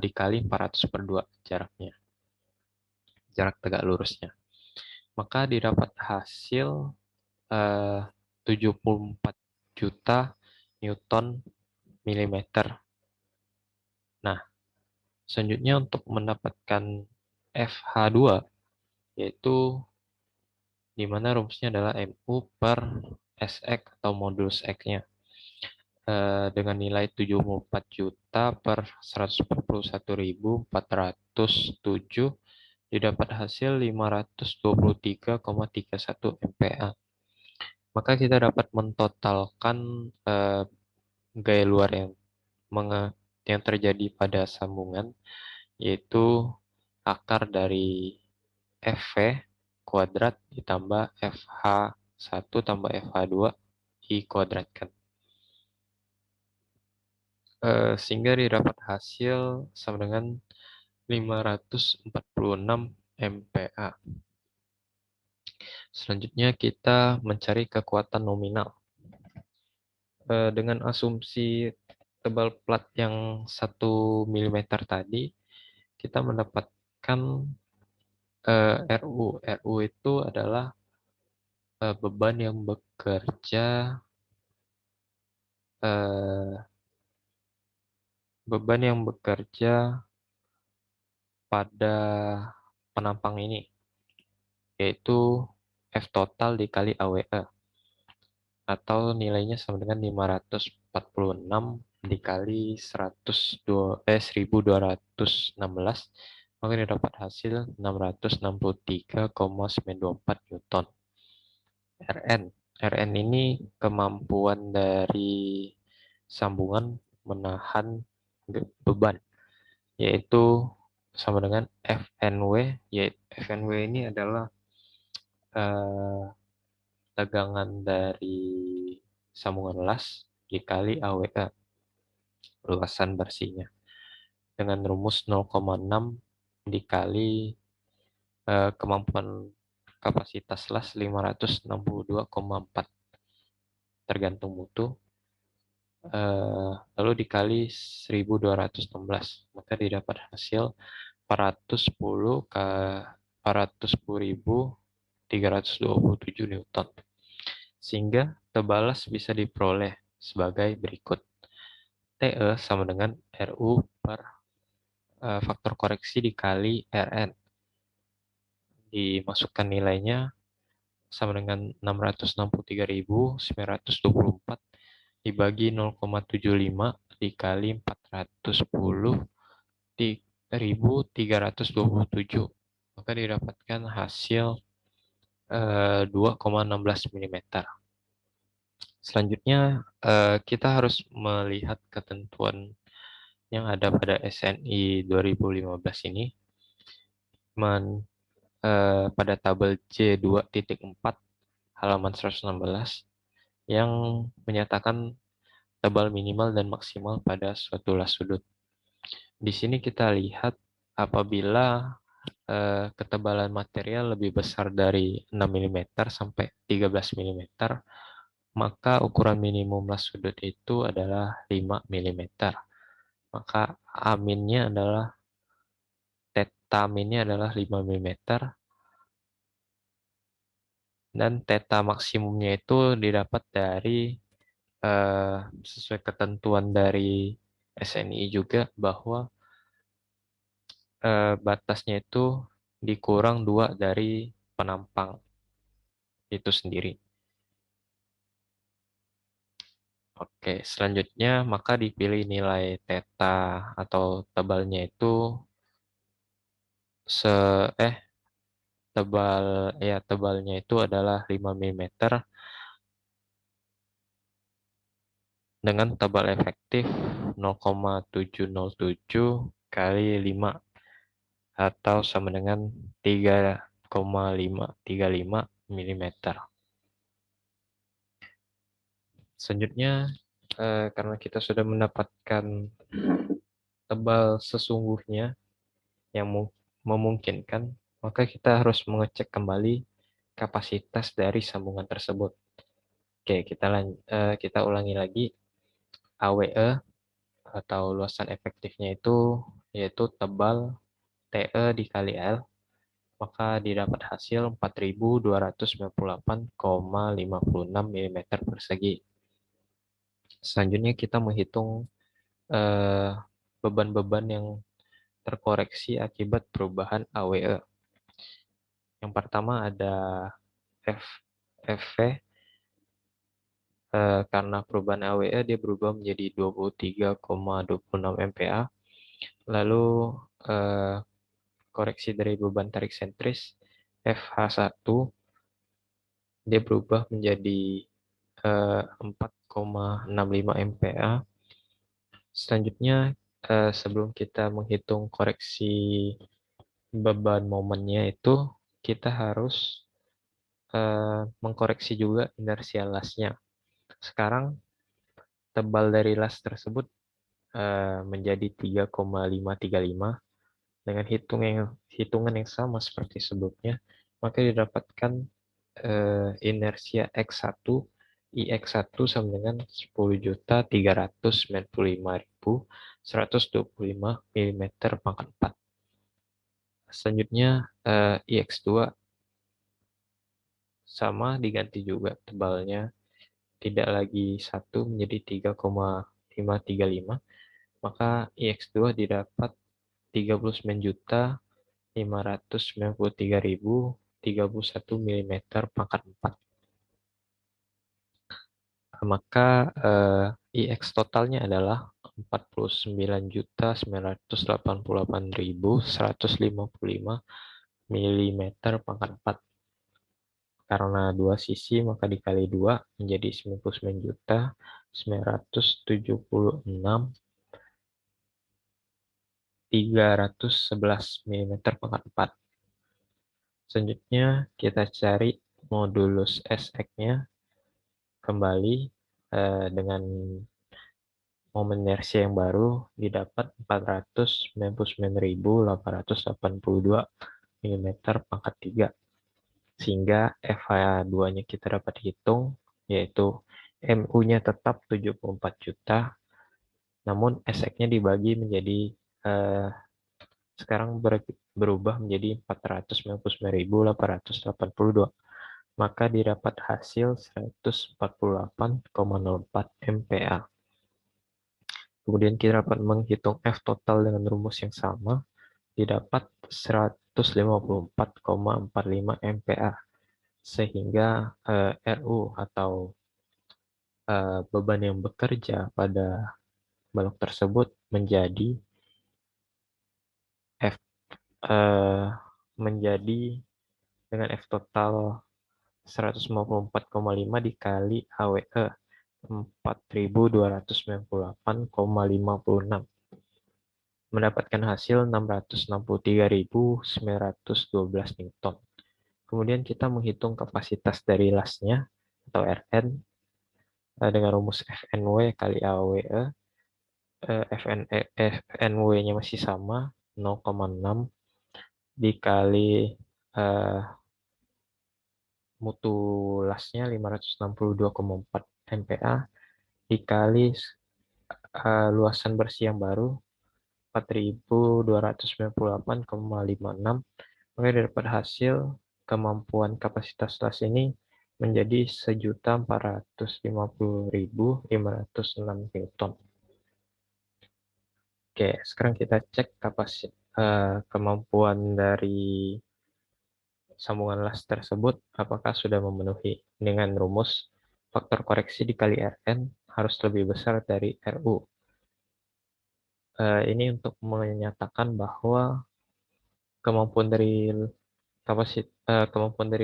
dikali 400 per 2 jaraknya. Jarak tegak lurusnya. Maka didapat hasil 74 juta Newton milimeter. Nah, selanjutnya untuk mendapatkan FH2 yaitu di mana rumusnya adalah MU per SX atau modulus X-nya. Dengan nilai 74 juta per 141.407 didapat hasil 523,31 MPa. Maka kita dapat mentotalkan gaya luar yang terjadi pada sambungan, yaitu akar dari FV kuadrat ditambah FH1 tambah FH2 dikuadratkan. Sehingga didapat hasil sama dengan 546 MPa. Selanjutnya kita mencari kekuatan nominal. Dengan asumsi tebal plat yang 1 mm tadi, kita mendapatkan RU. RU itu adalah beban yang bekerja pada penampang ini, yaitu F total dikali AWE, atau nilainya sama dengan 546 dikali 1216, maka didapat hasil 663,924 Newton. Rn ini kemampuan dari sambungan menahan beban, yaitu sama dengan FNW, yaitu FNW ini adalah tegangan dari sambungan las dikali AWE, luasan bersihnya, dengan rumus 0,6 dikali kemampuan kapasitas las 562,4 tergantung mutu, lalu dikali 1216, maka didapat hasil 410.327 Newton. Sehingga tebalas bisa diperoleh sebagai berikut. TE sama dengan RU per faktor koreksi dikali RN. Dimasukkan nilainya sama dengan 663.924 dibagi 0,75 dikali 410.327. Maka didapatkan hasil 2,16 mm. Selanjutnya kita harus melihat ketentuan yang ada pada SNI 2015 ini. Pada tabel J2.4 halaman 116 yang menyatakan tebal minimal dan maksimal pada suatu las sudut. Di sini kita lihat apabila ketebalan material lebih besar dari 6 mm sampai 13 mm, maka ukuran minimum las sudut itu adalah 5 mm. Maka aminnya adalah theta aminnya adalah 5 mm dan theta maksimumnya itu didapat dari sesuai ketentuan dari SNI juga bahwa batasnya itu dikurang 2 dari penampang itu sendiri. Oke, selanjutnya maka dipilih nilai theta atau tebalnya itu se tebalnya itu adalah 5 mm dengan tebal efektif 0,707 kali 5 atau sama dengan 3,535 mm. Selanjutnya, karena kita sudah mendapatkan tebal sesungguhnya yang memungkinkan, maka kita harus mengecek kembali kapasitas dari sambungan tersebut. Oke, kita ulangi lagi. AWE atau luasan efektifnya itu yaitu tebal TE dikali L, maka didapat hasil 4.298,56 mm persegi. Selanjutnya kita menghitung beban-beban yang terkoreksi akibat perubahan AWE. Yang pertama ada FV, karena perubahan AWE dia berubah menjadi 23,26 MPa. Lalu koreksi dari beban tarik sentris FH1 dia berubah menjadi 4,65 MPa. Selanjutnya sebelum kita menghitung koreksi beban momennya itu kita harus mengkoreksi juga inersia lasnya. Sekarang tebal dari las tersebut menjadi 3,535 dengan hitungan yang sama seperti sebelumnya, maka didapatkan inersia X1 IX1 sama dengan 10.395.125 mm pangkat 4. Selanjutnya IX2 sama diganti juga tebalnya, tidak lagi 1 menjadi 3,535, maka IX2 didapat 39.593.031 mm pangkat 4. Maka IX totalnya adalah 49.988.155 mm pangkat 4. Karena dua sisi maka dikali 2 menjadi 99.976.311 mm pangkat 4. Selanjutnya kita cari modulus SX-nya kembali dengan momen inersia yang baru didapat 499.882 mm pangkat 3. Sehingga FH2-nya kita dapat hitung, yaitu MU-nya tetap 74 juta, namun SX-nya dibagi menjadi sekarang berubah menjadi 499.882. Maka didapat hasil 148,04 MPa. Kemudian kita dapat menghitung F total dengan rumus yang sama, didapat 154,45 MPa. Sehingga RU atau beban yang bekerja pada balok tersebut menjadi dengan F total 154,5 dikali AWE 4.298,56 mendapatkan hasil 663.912 Newton. Kemudian kita menghitung kapasitas dari lasnya atau Rn dengan rumus FNW kali AWE FNW-nya masih sama, 0,6 dikali mutu lasnya 562,4 MPa dikali luasan bersih yang baru 4.298,56, maka dapat hasil kemampuan kapasitas las ini menjadi 1.450.506 Newton. Oke, sekarang kita cek kemampuan dari sambungan las tersebut apakah sudah memenuhi dengan rumus faktor koreksi dikali Rn harus lebih besar dari Ru. Ini untuk menyatakan bahwa kemampuan dari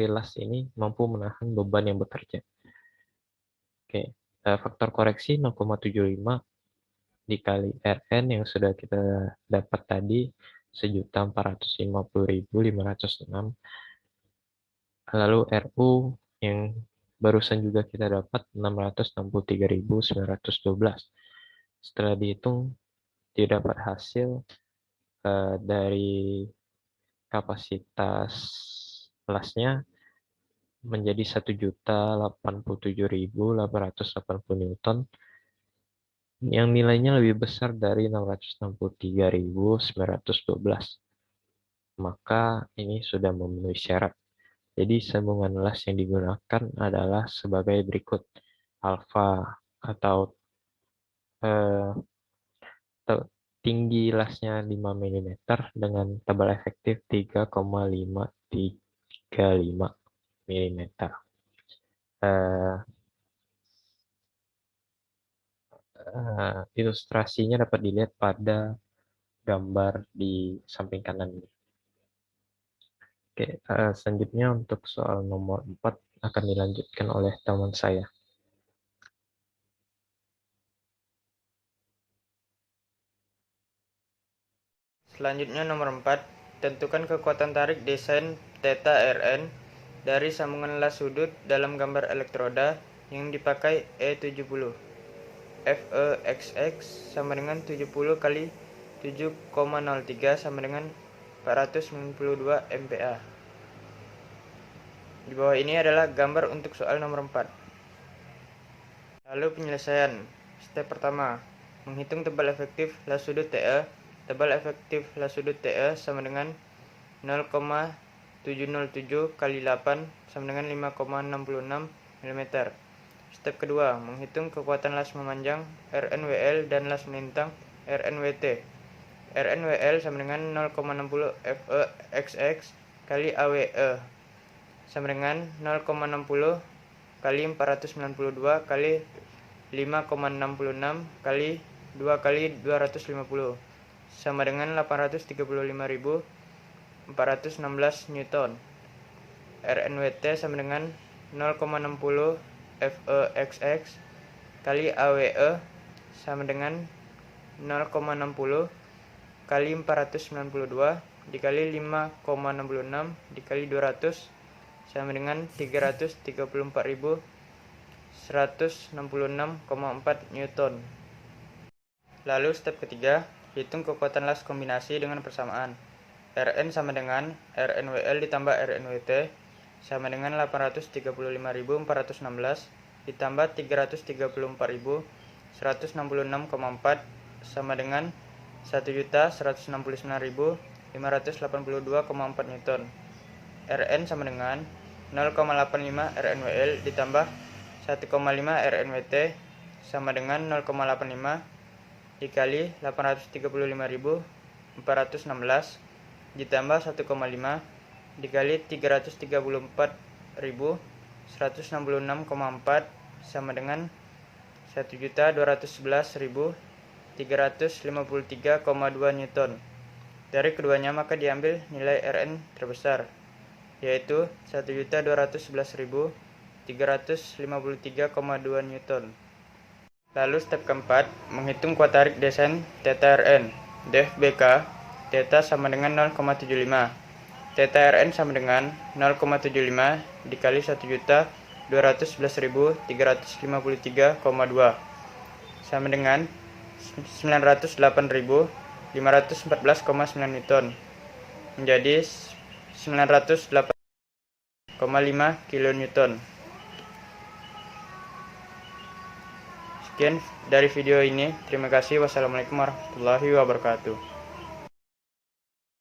las ini mampu menahan beban yang bekerja. Oke, faktor koreksi 0,75 dikali Rn yang sudah kita dapat tadi 1.450.506. Lalu Ru yang barusan juga kita dapat 663.912. Setelah dihitung didapat hasil dari kapasitas lasnya menjadi 1.087.880 Newton yang nilainya lebih besar dari 663.912. Maka ini sudah memenuhi syarat. Jadi sambungan las yang digunakan adalah sebagai berikut. Alfa atau tinggi lasnya 5 mm dengan tebal efektif 3,535 mm. Ilustrasinya dapat dilihat pada gambar di samping kanan ini. Oke, selanjutnya untuk soal nomor 4 akan dilanjutkan oleh teman saya. Selanjutnya nomor 4, tentukan kekuatan tarik desain θ Rn dari sambungan las sudut dalam gambar elektroda yang dipakai E70. FEXX sama dengan 70 kali 7,03 sama dengan 492 MPa. Di bawah ini adalah gambar untuk soal nomor 4. Lalu penyelesaian. Step pertama, menghitung tebal efektif las sudut TE. Tebal efektif las sudut TE sama dengan 0,707 kali 8 sama dengan 5,66 mm. Step kedua, menghitung kekuatan las memanjang RNWL dan las melintang RNWT. RNWL sama dengan 0,60 FEXX kali AWE sama dengan 0,60 kali 492 kali 5,66 kali 2 kali 250 sama dengan 835.416 Newton. RNWT sama dengan 0,60 FEXX kali AWE sama dengan 0,60 kali 492 dikali 5,66 dikali 200 sama dengan 334.166,4 Newton. Lalu step ketiga, hitung kekuatan las kombinasi dengan persamaan. Rn sama dengan RNWL ditambah RNWT sama dengan 835.416 ditambah 334.166,4 sama dengan 1.169.582,4 Newton. Rn sama dengan 0,85 RNWL ditambah 1,5 RNWT sama dengan 0,85 dikali 835.416 ditambah 1,5 dikali 334.166,4 sama dengan 1.211.353,2 Newton. Dari keduanya maka diambil nilai Rn terbesar, yaitu 1.211.353,2 Newton. Lalu step keempat, menghitung kuat tarik desain θRn. DFBK, θ sama dengan 0,75. θRn sama dengan 0,75 dikali 1.211.353,2 sama dengan 908.514,9 Newton menjadi 908,5 kilonewton. Sekian dari video ini. Terima kasih. Wassalamualaikum warahmatullahi wabarakatuh.